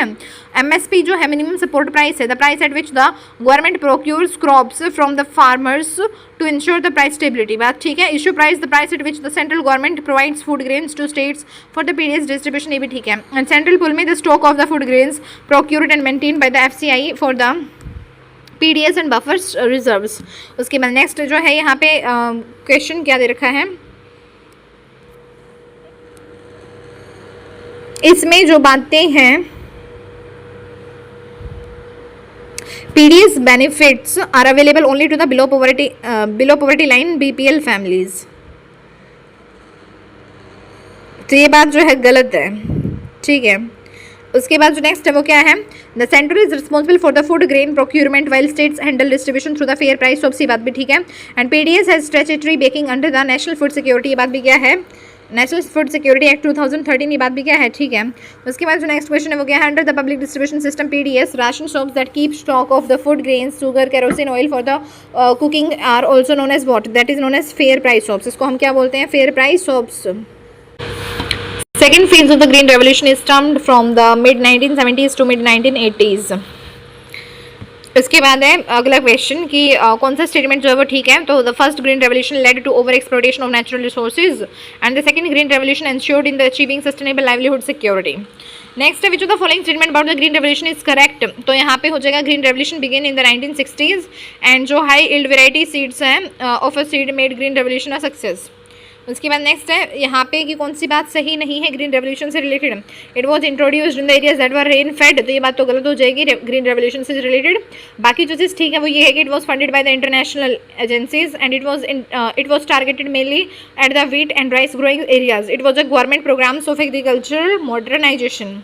B: MSP जो है मिनिमम सपोर्ट प्राइस है, the price at which the government procures crops from the farmers to ensure the price stability, बात ठीक है. Issue price the price at which the central government provides food grains to states for the PDS distribution, ये भी ठीक है. And central pool में the stock of the food grains procured and maintained by the FCI for the PDS and buffers reserves. उसके बाद next जो है यहाँ पे क्वेश्चन क्या दे रखा है, इसमें जो बातें हैं, PDS benefits are available only to the below poverty line BPL families. तो ये बात जो है गलत है, ठीक है. उसके बाद जो नेक्स्ट है वो क्या है, the centre is responsible for the food grain procurement while states handle distribution through the fair price shops, ये बात भी ठीक है. And PDS has statutory baking under the national food security, ये बात भी क्या है, नेशनल फूड सिक्योरिटी एक्ट 2013, ये बात भी क्या है, ठीक है. उसके बाद जो नेक्स्ट क्वेश्चन है वो क्या है, under the public distribution system PDS ration shops that keep stock of the food grains, sugar, kerosene oil for the cooking are also known as what, that is known as fair price shops. इसको हम क्या बोलते हैं, fair price shops. Second phase of the Green Revolution is termed from the mid 1970s to mid 1980s. इसके बाद है अगला question कि कौन सा स्टेटमेंट जो है वो ठीक है. तो the first green revolution led to over exploitation of natural resources and the second green revolution ensured in the achieving sustainable livelihood security. Next है which of the following statement about the green revolution is correct. तो यहाँ पे हो जाएगा green revolution begin in the 1960s and जो high yield variety seeds हैं of a seed made green revolution a success. उसके बाद नेक्स्ट है यहाँ पे कि कौन सी बात सही नहीं है ग्रीन रेवोल्यूशन से related. It was introduced in the areas that were rain fade, तो ये बात तो गलत हो जाएगी ग्रीन रेवोल्यूशन से रिलेटेड. बाकी जो चीज़ ठीक है वो ये है कि it was funded by the international agencies and it was targeted mainly at the wheat and rice growing areas. It was a government programmes of agricultural modernisation.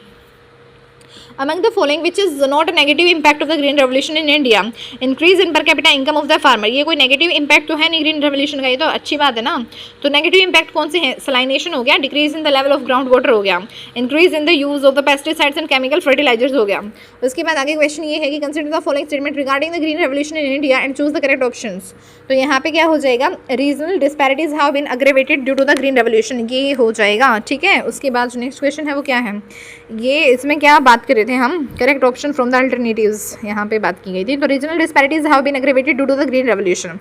B: among the following which is not a negative impact of the green revolution in India? Increase in per capita income of the farmer. ये कोई negative impact तो है नहीं green revolution का, ये तो अच्छी बात है ना. तो नेगेटिव इम्पैक्ट कौन से हैं? सलाइनेशन हो गया, decrease in the level of ground water हो गया, increase in the use of the pesticides and chemical fertilisers हो गया. उसके बाद आगे क्वेश्चन ये है कि consider the following statement regarding the green revolution in India and choose the correct options. तो यहाँ पे क्या हो जाएगा? Regional disparities have been aggravated due to the green revolution, ये हो जाएगा. ठीक है, उसके बाद जो नेक्स्ट क्वेश्चन है वो क्या है? ये इसमें क्या बात कर रहे थे हम? Correct option from the alternatives यहाँ पे बात की गई थी. तो regional disparities have been aggravated due to the green revolution.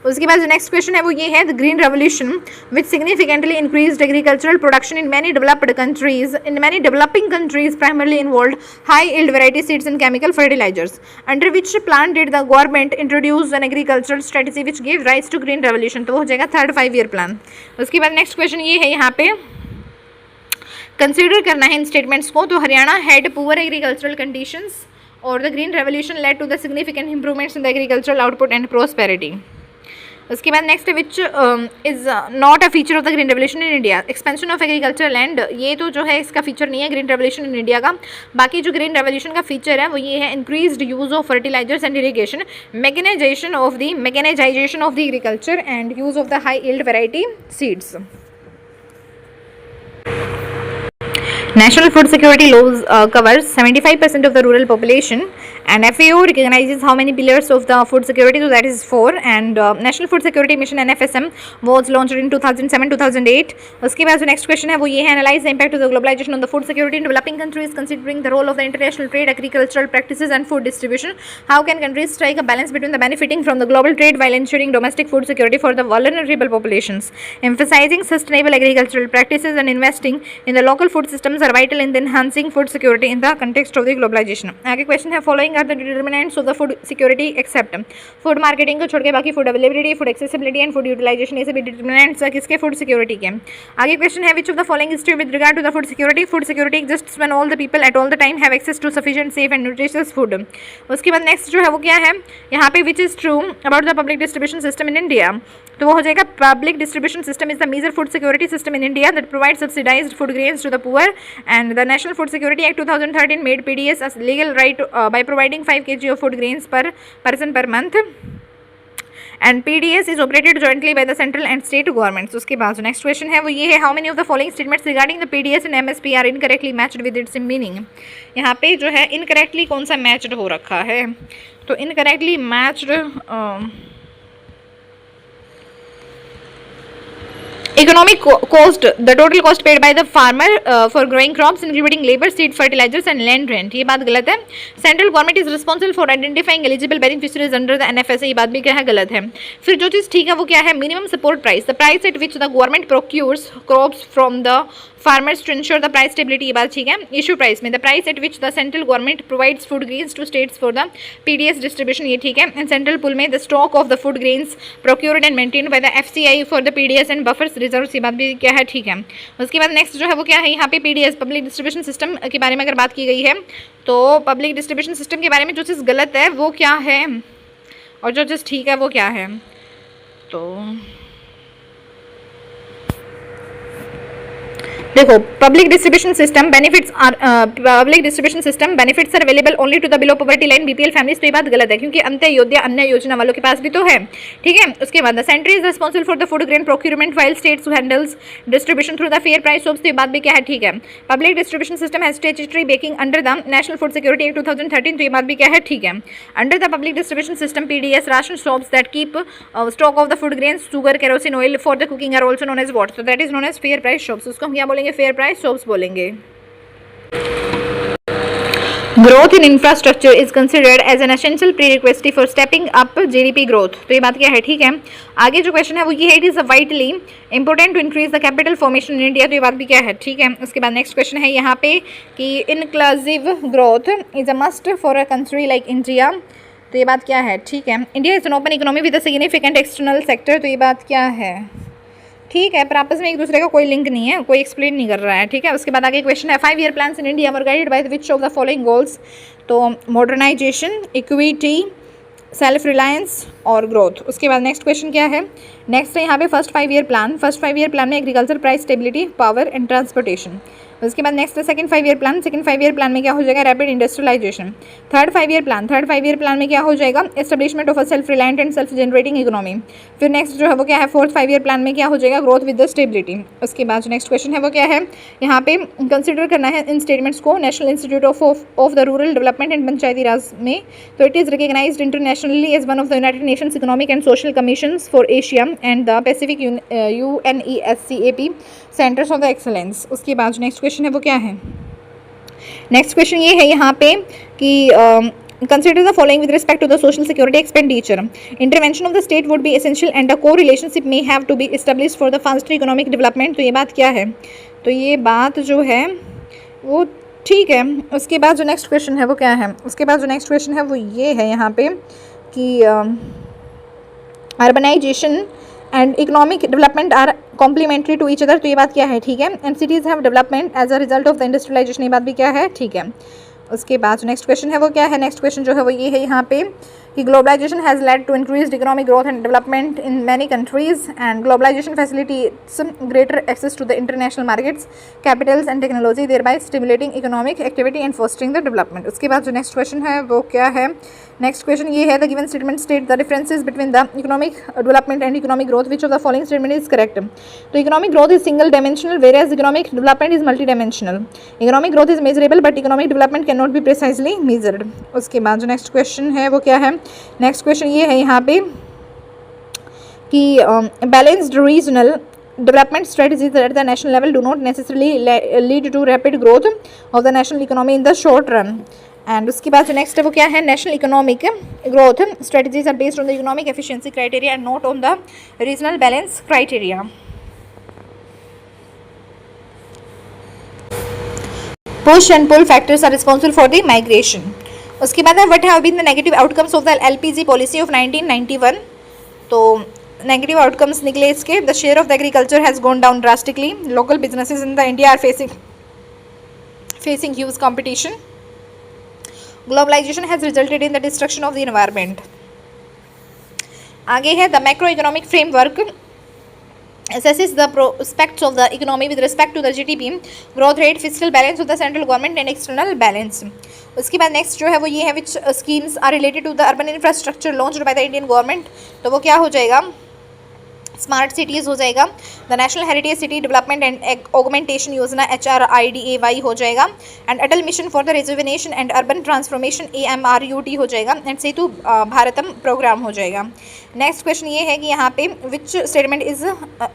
B: उसके बाद जो नेक्स्ट क्वेश्चन है वो ये है, the green revolution which significantly increased agricultural production in many developed countries, in many developing countries primarily involved high yield variety seeds and chemical fertilisers, under which plan did the government introduce an agricultural strategy which give rise to green revolution. तो वो हो जाएगा third 5-year plan. उसके बाद next question ये है, यहाँ पे कंसिडर करना है इन स्टेटमेंट्स को. तो Haryana had poor agricultural conditions और the green revolution led to the significant improvements in the agricultural output and prosperity. उसके बाद next which is not a feature of the green revolution in India, expansion of agriculture land. ये तो जो है इसका feature नहीं है green revolution in India का. बाकी जो ग्रीन रेवोल्यूशन का फीचर है वो ये है, increased use of fertilisers and irrigation, mechanisation of the agriculture and use of the high yield variety seeds. National Food Security Laws covers 75% of the rural population, and FAO recognizes how many pillars of the food security, so that is 4. And National Food Security Mission (NFSM) was launched in 2007-2008. उसके बाद जो next question है वो ये है, analyze the impact of the globalization on the food security in developing countries, considering the role of the international trade, agricultural practices, and food distribution. How can countries strike a balance between the benefiting from the global trade while ensuring domestic food security for the vulnerable populations? Emphasizing sustainable agricultural practices and investing in the local food systems are vital in enhancing food security in the context of the globalization. आगे question है, following are the determinants of the food security except food marketing को छोड़ के बाकी food availability, food accessibility and food utilization, ये सभी determinants किसके? food security के. आगे क्वेश्चन है, which of the following is true with regard to the food security? Food security exists when all the people at all the time have access to sufficient, safe and nutritious food. उसके बाद next जो है वो क्या है यहाँ पे, which is true about the public distribution system in India. तो वो हो जाएगा, public distribution system is the major food security system in India that provides subsidized food grains to the poor, and the National Food Security Act 2013 made PDS a legal right by providing 5 kg of food grains per person per month, and PDS is operated jointly by the central and state governments. उसके बाद जो next question है वो ये है, how many of the following statements regarding the PDS and MSP are incorrectly matched with its meaning? यहाँ पे जो है incorrectly कौन सा matched हो रखा है? तो incorrectly matched economic cost, the total cost paid by the farmer for growing crops including labor, seed, fertilizers and land rent. ये बात गलत है. Central government is responsible for identifying eligible beneficiaries under the NFSA. ये बात भी क्या है? गलत है. फिर जो चीज़ ठीक है वो क्या है? Minimum support price, the price at which the government procures crops from the farmers to ensure the price stability. ये बात ठीक है. Issue price में the price at which the central government provides food grains to states for the PDS distribution. ये ठीक है. And central pool में the stock of the food grains procured and maintained by the FCI for the PDS and buffers reserves. ये बात भी क्या है? ठीक है. उसके बाद नेक्स्ट जो है वो क्या है? यहाँ पे PDS पब्लिक डिस्ट्रीब्यूशन सिस्टम के बारे में अगर बात की गई है तो पब्लिक डिस्ट्रीब्यूशन सिस्टम के बारे में जो चीज़ गलत है वो क्या है और जो चीज़ ठीक है वो क्या है? तो देखो, public distribution system benefits are available only to the below poverty line BPL families. तो ये बात गलत है क्योंकि अंत्योदय अन्न योजना वालों के पास भी तो है. ठीक है. उसके बाद the centre is responsible for the food grain procurement while states handles distribution through the fair price shops. तो ये बात भी क्या है? ठीक है. Public distribution system has statutory baking under the national food security act 2013. तो ये बात भी क्या है? ठीक है. Under the public distribution system PDS ration shops that keep stock of the food grains, sugar, kerosene oil for the cooking are also known as what? तो that is known as fair price shops. उसको हम क्या बोलेंगे? Fair price shops बोलेंगे. Growth in infrastructure is considered as an essential prerequisite for stepping up GDP growth. तो ये बात क्या है? ठीक है. आगे जो क्वेश्चन है वो ये है, it is vitally important to increase the capital formation in India. तो ये बात भी क्या है? ठीक है. उसके बाद नेक्स्ट क्वेश्चन है यहाँ पे कि inclusive growth is a must for a country like India. तो ये बात क्या है? ठीक है. India is an open economy with a significant external sector. तो ये बात क्या है? ठीक है. पर आपस में एक दूसरे का कोई लिंक नहीं है, कोई एक्सप्लेन नहीं कर रहा है. ठीक है. उसके बाद आगे क्वेश्चन है, 5-year plans in India were guided by which of the following goals? तो मॉडर्नाइजेशन, इक्विटी, सेल्फ रिलायंस और ग्रोथ. उसके बाद नेक्स्ट क्वेश्चन क्या है? नेक्स्ट है यहाँ पे first 5 year plan. First 5 year plan में agriculture, price stability, power and transportation. उसके बाद नेक्स्ट है second 5 year plan. Second 5 year plan में क्या हो जाएगा? Rapid industrialisation. Third 5 year plan. Third 5 year plan में क्या हो जाएगा? Establishment of a self reliant and self generating economy. फिर नेक्स्ट जो है वो क्या है? फोर्थ 5 ईयर प्लान में क्या हो जाएगा? Growth with the stability. उसके बाद जो नेक्स्ट क्वेश्चन है वो क्या है? यहाँ पे कंसिडर करना है इन स्टेटमेंट्स को National Institute of the Rural Development and Panchayati Raj में। तो it is recognised internationally as one of the United Nations Economic and Social Commissions for Asia and the Pacific UNESCAP centres of the excellence. उसके बाद जो next question है वो क्या है? Next question ये है यहाँ पे कि consider the following with respect to the social security expenditure. Intervention of the state would be essential and a co-relationship may have to be established for the faster economic development. तो ये बात क्या है? तो ये बात जो है वो ठीक है। उसके बाद जो नेक्स्ट क्वेश्चन है वो क्या है? उसके बाद जो नेक्स्ट क्वेश्चन है वो ये है यहाँ पे कि urbanisation and economic development are complementary to each other. तो ये बात क्या है? ठीक है। And cities have development as a result of the industrialisation. ये बात भी क्या है? ठीक है। उसके बाद जो नेक्स्ट क्वेश्चन है वो क्या है? नेक्स्ट क्वेश्चन जो है वो ये है यहाँ पे कि globalisation has led to increased economic growth and development in many countries and globalisation facilities greater access to the international markets, capitals and technology, thereby stimulating economic activity and fostering the development. उसके बाद जो next question है वो क्या है? Next question ये है the given statement state the differences between the economic development and economic growth, which of the following statement is correct. तो economic growth is single dimensional whereas economic development is multidimensional. Economic growth is measurable but economic development cannot be precisely measured. उसके बाद जो next question है वो क्या है? Next question ये है यहाँ पे कि balanced regional development strategies at the national level do not necessarily lead to rapid growth of the national economy in the short run. And उसके बाद जो नेक्स्ट है वो क्या है? National economic growth strategies are based on the economic efficiency criteria and not on the regional balance criteria. Push and pull factors are responsible for the migration. उसके बाद है what have been the negative outcomes of the LPG policy of 1991। तो negative outcomes निकले इसके। The share of the agriculture has gone down drastically, local businesses in the India are facing huge competition, globalisation has resulted in the destruction of the environment. आगे है the macro economic framework assesses the prospects of the economy with respect to the GDP, growth rate, fiscal balance of the central government and external balance. उसके बाद next जो है वो ये है which schemes are related to the urban infrastructure launched by the Indian government। तो वो क्या हो जाएगा? स्मार्ट सिटीज़ हो जाएगा। The national heritage city development and augmentation योजना HRIDAY हो जाएगा। And Atal mission for the rejuvenation and urban transformation AMRUT हो जाएगा। एंड सेतु भारतम प्रोग्राम हो जाएगा। नेक्स्ट क्वेश्चन ये है कि यहाँ पे विच स्टेटमेंट इज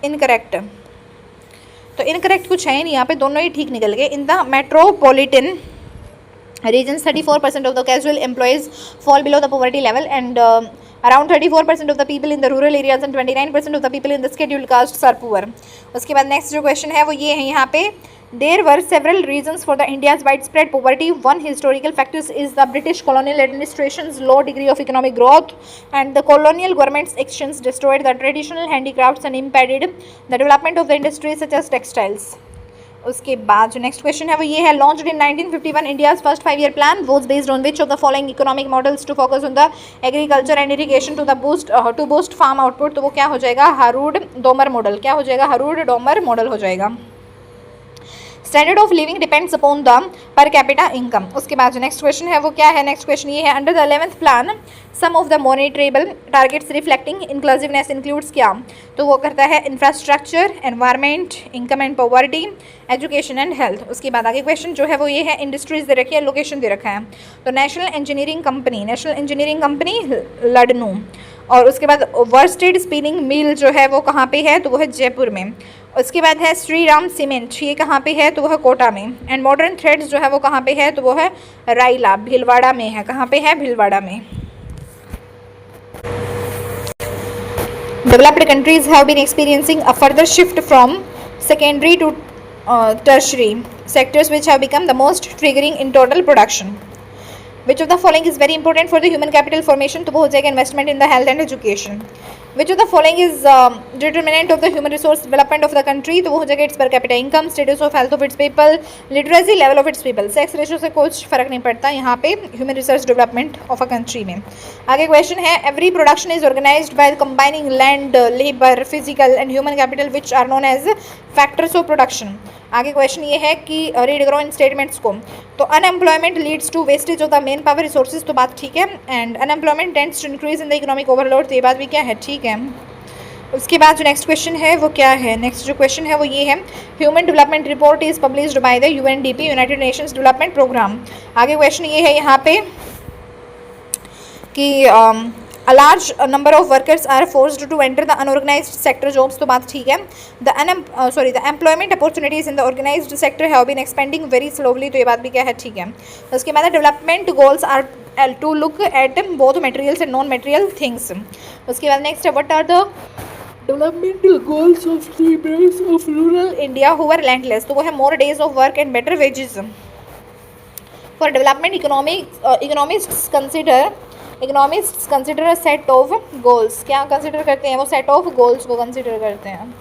B: इनकरेक्ट। तो इनकरेक्ट कुछ है नहीं, यहाँ पे दोनों ही ठीक निकल गए। In the metropolitan regions 34% of the casual employees fall below the poverty level and around 34% of the people in the rural areas and 29% of the people in the scheduled castes are poor. उसके बाद next जो question है वो ये है यहाँ पे there were several reasons for the India's widespread poverty. One historical factor is the British colonial administration's low degree of economic growth and the colonial government's actions destroyed the traditional handicrafts and impeded the development of the industries such as textiles. उसके बाद जो next question है वो ये है launched in 1951 India's first 5 year plan was based on which of the following economic models to focus on the agriculture and irrigation to boost farm output. तो वो क्या हो जाएगा? Harrod Domar model. क्या हो जाएगा? हारूड डोमर मॉडल हो जाएगा। Standard of living depends upon the per capita income. उसके बाद जो नेक्स्ट क्वेश्चन है वो क्या है? नेक्स्ट क्वेश्चन ये है under the 11th plan some of the monitorable targets reflecting inclusiveness includes क्या? तो वो करता है infrastructure, environment, income and poverty, education and health. उसके बाद आगे क्वेश्चन जो है वो ये है इंडस्ट्रीज दे रखी है, लोकेशन दे रखा है। तो नेशनल इंजीनियरिंग कंपनी लडनू। और उसके बाद वर्स्टेड स्पिनिंग मिल जो है वो कहाँ पे है? तो वो है जयपुर में। उसके बाद है श्री राम सीमेंट, ये कहाँ पे है? तो वो है कोटा में। एंड मॉडर्न थ्रेड्स जो है वो कहाँ पे है? तो वो है रायला भीलवाड़ा में है। कहाँ पे है? भीलवाड़ा में। Developed countries have been experiencing a further shift from secondary to tertiary sectors which have become the most triggering in total production. Which of the following is very important for the human capital formation? तो वो हो जाएगा investment in the health and education. Which of the following is determinant of the human resource development of the country, तो वो हो जाएगा its per capita income, status of health of its people, literacy level of its people. Sex ratio से कुछ फर्क नहीं पड़ता यहाँ पे human resource development of a country में। आगे क्वेश्चन है, every production is organised by combining land, labour, physical and human capital which are known as factors of production. आगे क्वेश्चन ये है कि रीड करो इन स्टेटमेंट्स को। तो unemployment leads to wastage of the man power resources, तो बात ठीक है, and unemployment tends to increase in the economic overload, तो ये बात भी क्या है, ठीक है। उसके बाद जो नेक्स्ट क्वेश्चन है वो क्या है, नेक्स्ट जो क्वेश्चन है वो ये है, human development report is published by the UNDP, United Nations development programme. आगे क्वेश्चन ये है यहाँ पे कि a large number of workers are forced to enter the unorganized sector jobs, तो बात ठीक है। the employment opportunities in the organized sector have been expanding very slowly, तो ये बात भी क्या है, ठीक है। उसके बाद development goals are to look at both materials and non material things। उसके बाद next है, what are the developmental goals of laborers of rural India who are landless, तो वो है more days of work and better wages। for development economists consider a set of goals, क्या consider करते हैं, वो सेट ऑफ गोल्स को consider करते हैं।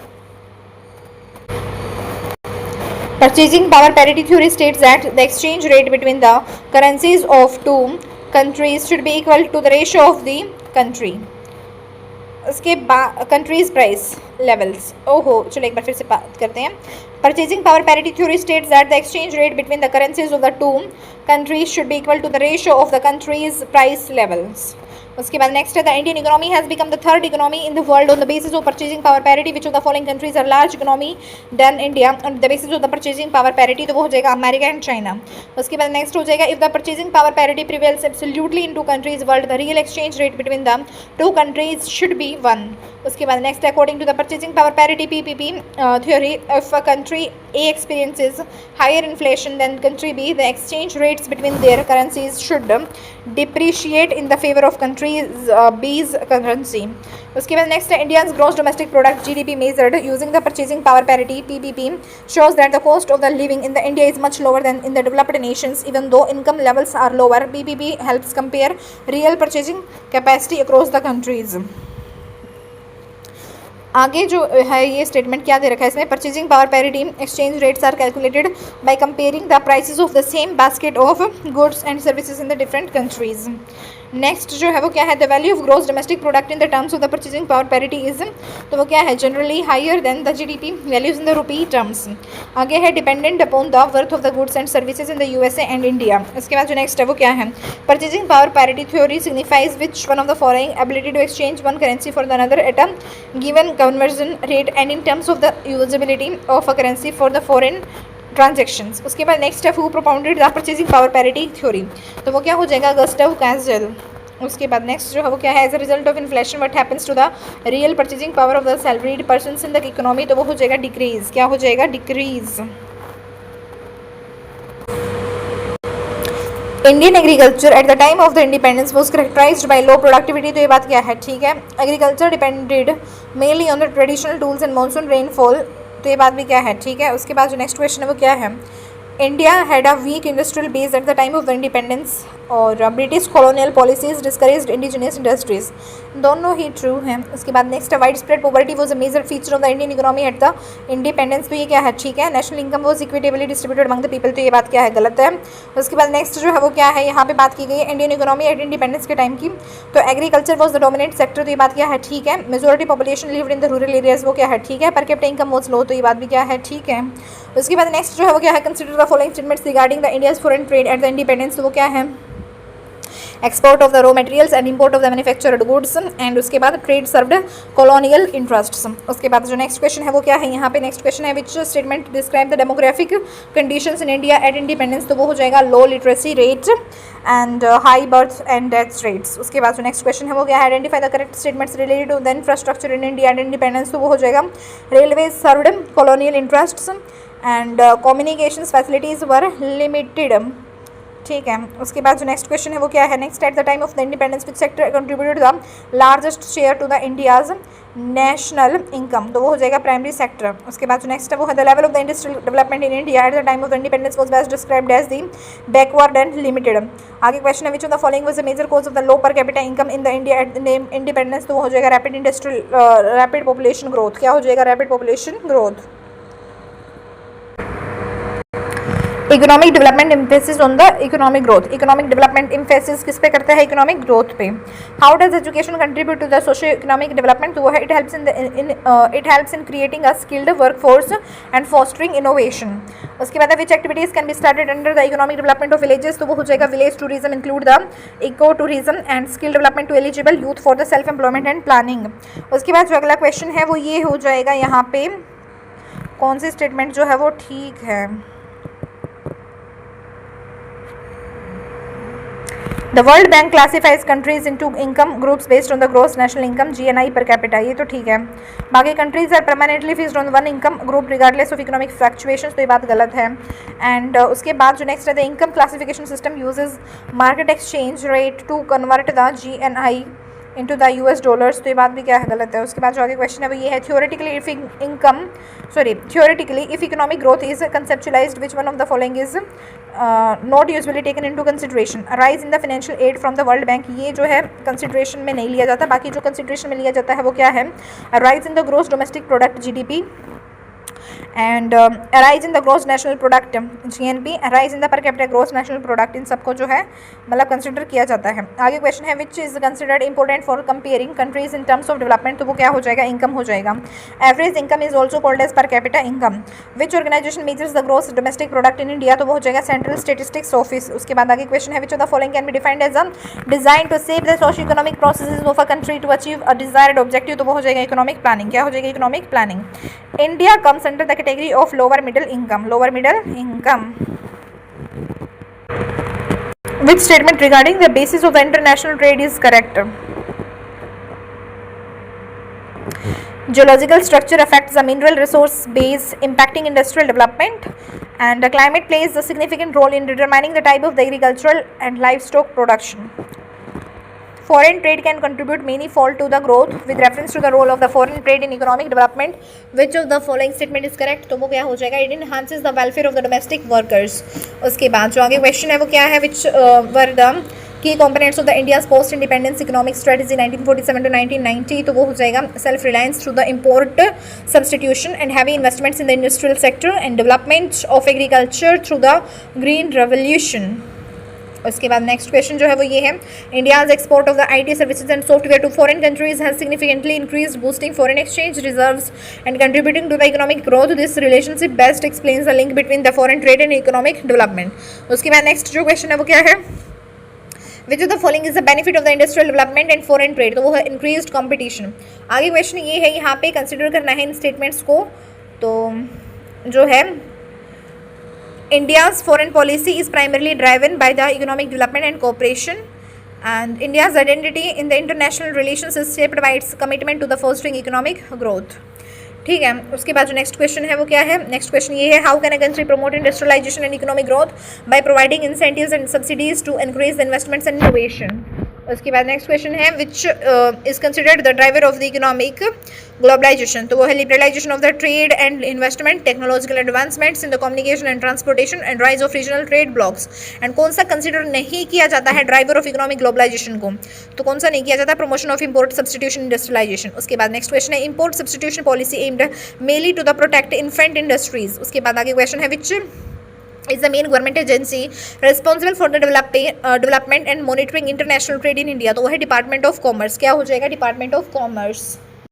B: Purchasing power parity theory states that the exchange rate between the currencies of two countries should be equal to the ratio of the country, उसके बाद countries price levels. ओहो, चलो एक बार फिर से बात करते हैं। Purchasing power parity theory states that the exchange rate between the currencies of the two countries should be equal to the ratio of the country's price levels। उसके बाद नेक्स्ट है, the Indian economy has become the third economy in the world on the basis of purchasing power parity, which of the following countries are large economy than India on the basis of the purchasing power parity, तो वो हो जाएगा America and China. उसके बाद next हो जाएगा, if the purchasing power parity prevails absolutely in two countries world, the real exchange rate between the two countries should be 1। उसके बाद next, according to the purchasing power parity PPP theory, if a country A experiences higher inflation than country B, the exchange rates between their currencies should depreciate in the favor of country B's currency। उसके बाद next है, India's gross domestic product GDP measured using the purchasing power parity PPP shows that the cost of the living in the India is much lower than in the developed nations, even though income levels are lower। PPP helps compare real purchasing capacity across the countries। आगे जो है ये statement क्या दे रखा है इसमें, purchasing power parity exchange rates are calculated by comparing the prices of the same basket of goods and services in the different countries. Next जो है वो क्या है, the value of gross domestic product in the terms of the purchasing power parity is, तो वो क्या है, generally higher than the GDP values in the rupee terms. आगे है, dependent upon the worth of the goods and services in the USA and India. इसके बाद जो next है वो क्या है, purchasing power parity theory signifies which one of the following, ability to exchange one currency for the another at a given conversion rate and in terms of the usability of a currency for the foreign transactions. उसके बाद next है, who propounded the purchasing power parity theory, तो वो क्या हो जाएगा, गस्टव castle. उसके बाद नेक्स्ट जो है वो क्या है, as a result of inflation what happens to the real purchasing power of the salaried persons in the economy, तो वो हो जाएगा डिक्रीज, क्या हो जाएगा, decrease. Indian agriculture at the time of the independence was characterized by low productivity, तो ये बात क्या है, ठीक है। Agriculture depended mainly on the traditional tools and monsoon rainfall, तो ये बात भी क्या है, ठीक है। उसके बाद जो नेक्स्ट क्वेश्चन है वो क्या है, India had a weak industrial base at the time of the independence और British colonial policies discouraged indigenous industries, दोनों ही ट्रू हैं। उसके बाद next wide spread poverty was a major feature of the Indian economy at the independence, तो ये क्या है, ठीक है। National income was equitably distributed among the people, तो ये बात क्या है, गलत है। उसके बाद नेक्स्ट जो है वो क्या है, यहाँ पे बात की गई है इंडियन इकोनॉमी एट इंडिपेंडेंस के टाइम की, तो agriculture was the dominant sector, तो ये बात क्या है, ठीक है। Majority population lived in the rural areas, वो क्या है, ठीक है। पर कैपिटा इनकम वॉज लो, तो ये बात भी क्या है, ठीक है। उसके बाद नेक्स्ट जो है वो क्या है, consider the following statements regarding the India's foreign trade at the independence, तो वो क्या है, export of the raw materials and import of the manufactured goods and उसके बाद ट्रेड सर्व्ड कॉलोनियल इंटरेस्ट्स। उसके बाद जो नेक्स्ट क्वेश्चन है वो क्या है, यहाँ पे नेक्स्ट क्वेश्चन है, which statement describe the demographic conditions in India at independence, तो वो हो जाएगा low literacy rate and high birth and death rates. उसके बाद जो नेक्स्ट क्वेश्चन है वो क्या है, identify the correct statements related to the infrastructure in India at independence, तो वो हो जाएगा railway served colonial interests and communication facilities were limited ठीक है, उसके बाद जो नेक्स्ट क्वेश्चन है वो क्या है, next at the time of the independence which sector contributed the largest share to the India's national income, तो वो हो जाएगा प्राइमरी सेक्टर। उसके बाद जो नेक्स्ट है वो है the level of the industrial development in India at the time of the independence was best described as the backward and limited. आगे क्वेश्चन है which of the following was the major cause of the low per capita income in the India at the independence, तो वो हो जाएगा rapid population growth. क्या हो जाएगा, rapid population growth. Economic development emphasis on the economic growth, economic development emphasis किस पे करता है, इकोनॉमिक ग्रोथ पे। How does education contribute to the socio economic development, तो वो है it helps in creating a skilled workforce and fostering innovation. उसके बाद which activities can be started under the economic development of villages, तो वो हो जाएगा village tourism include the eco tourism and skill development to eligible youth for the self employment and planning. उसके बाद जो अगला क्वेश्चन है वो ये हो जाएगा, यहाँ पे कौन सी स्टेटमेंट जो है वो ठीक है। The World Bank classifies countries into income groups based on the gross national income (GNI) per capita, ये तो ठीक है। बाकी countries are permanently fixed on one income group regardless of economic fluctuations, तो ये बात गलत है। एंड उसके बाद जो नेक्स्ट है the income classification system uses market exchange rate to convert the GNI into the US dollars, तो ये बात भी क्या है, गलत है। उसके बाद जो आगे क्वेश्चन है वो ये है theoretically if economic growth is conceptualized which one of the following is not usually taken into consideration, a rise in the financial aid from the World Bank, ये जो है कंसिडरेशन में नहीं लिया जाता। बाकी जो कंसिडरेशन में लिया जाता है वो क्या है, a rise in the gross domestic product GDP and arise in the gross national product GNP, arise in the per capita gross national product, इन सबको जो है मतलब कंसिडर किया जाता है। आगे क्वेश्चन है which is considered important for comparing countries in terms of development, तो वो क्या हो जाएगा, इनकम हो जाएगा। Average income is also called as per capita income. Which organization measures the gross domestic product in India, तो वो हो जाएगा सेंट्रल स्टेटिस्टिक्स ऑफिस। उसके बाद आगे क्वेश्चन है which of the following can be defined as a design to save the socio economic processes of a country to achieve a desired objective, तो वो हो जाएगा इकोनॉमिक प्लानिंग। क्या हो जाएगा, economic planning. India comes under the category of lower middle income. Which statement regarding the basis of the international trade is correct? Geological structure affects the mineral resource base, impacting industrial development, and the climate plays a significant role in determining the type of the agricultural and livestock production. Foreign trade can contribute meaningfully to the growth with reference to the role of the foreign trade in economic development. Which of the following statement is correct, तो वो क्या हो जाएगा, it enhances the welfare of the domestic workers. उसके बाद जो आगे question है वो क्या है, which were the key components of the India's post independence economic strategy 1947 to 1990, तो वो हो जाएगा self reliance through the import substitution and heavy investments in the industrial sector and development of agriculture through the green revolution. उसके बाद next question जो है वो ये है, India's export of the IT services and software to foreign countries has significantly increased, boosting foreign exchange reserves and contributing to the economic growth. This relationship best explains the link between the foreign trade and economic development. उसके बाद next जो question है वो क्या है, which of the following is the benefit of the industrial development and foreign trade, तो वो है इंक्रीज्ड कॉम्पिटिशन। आगे क्वेश्चन ये है, यहाँ पे कंसिडर करना है इन स्टेटमेंट्स को, तो जो है India's foreign policy is primarily driven by the economic development and cooperation, and India's identity in the international relations is shaped by its commitment to the fostering economic growth. ठीक है, उसके बाद जो नेक्स्ट क्वेश्चन है वो क्या है, next question ये है, how can a country promote industrialisation and economic growth by providing incentives and subsidies to increase investments and innovation. उसके बाद नेक्स्ट क्वेश्चन है, which is considered the driver of the economic globalisation, तो वो है liberalization of the trade and investment, technological advancements in the communication and transportation and rise of regional trade blocks. And कौन सा consider नहीं किया जाता है ड्राइवर ऑफ इकोनॉमिक ग्लोबलाइजेशन को, तो कौन सा नहीं किया जाता, promotion of import substitution industrialization. उसके बाद नेक्स्ट क्वेश्चन है, import substitution policy aimed mainly to the protect infant industries. उसके बाद आगे क्वेश्चन है, विच is the main government agency responsible for the development and monitoring international trade in India, तो वो है डिपार्टमेंट ऑफ कॉमर्स। क्या हो जाएगा, डिपार्टमेंट ऑफ कॉमर्स।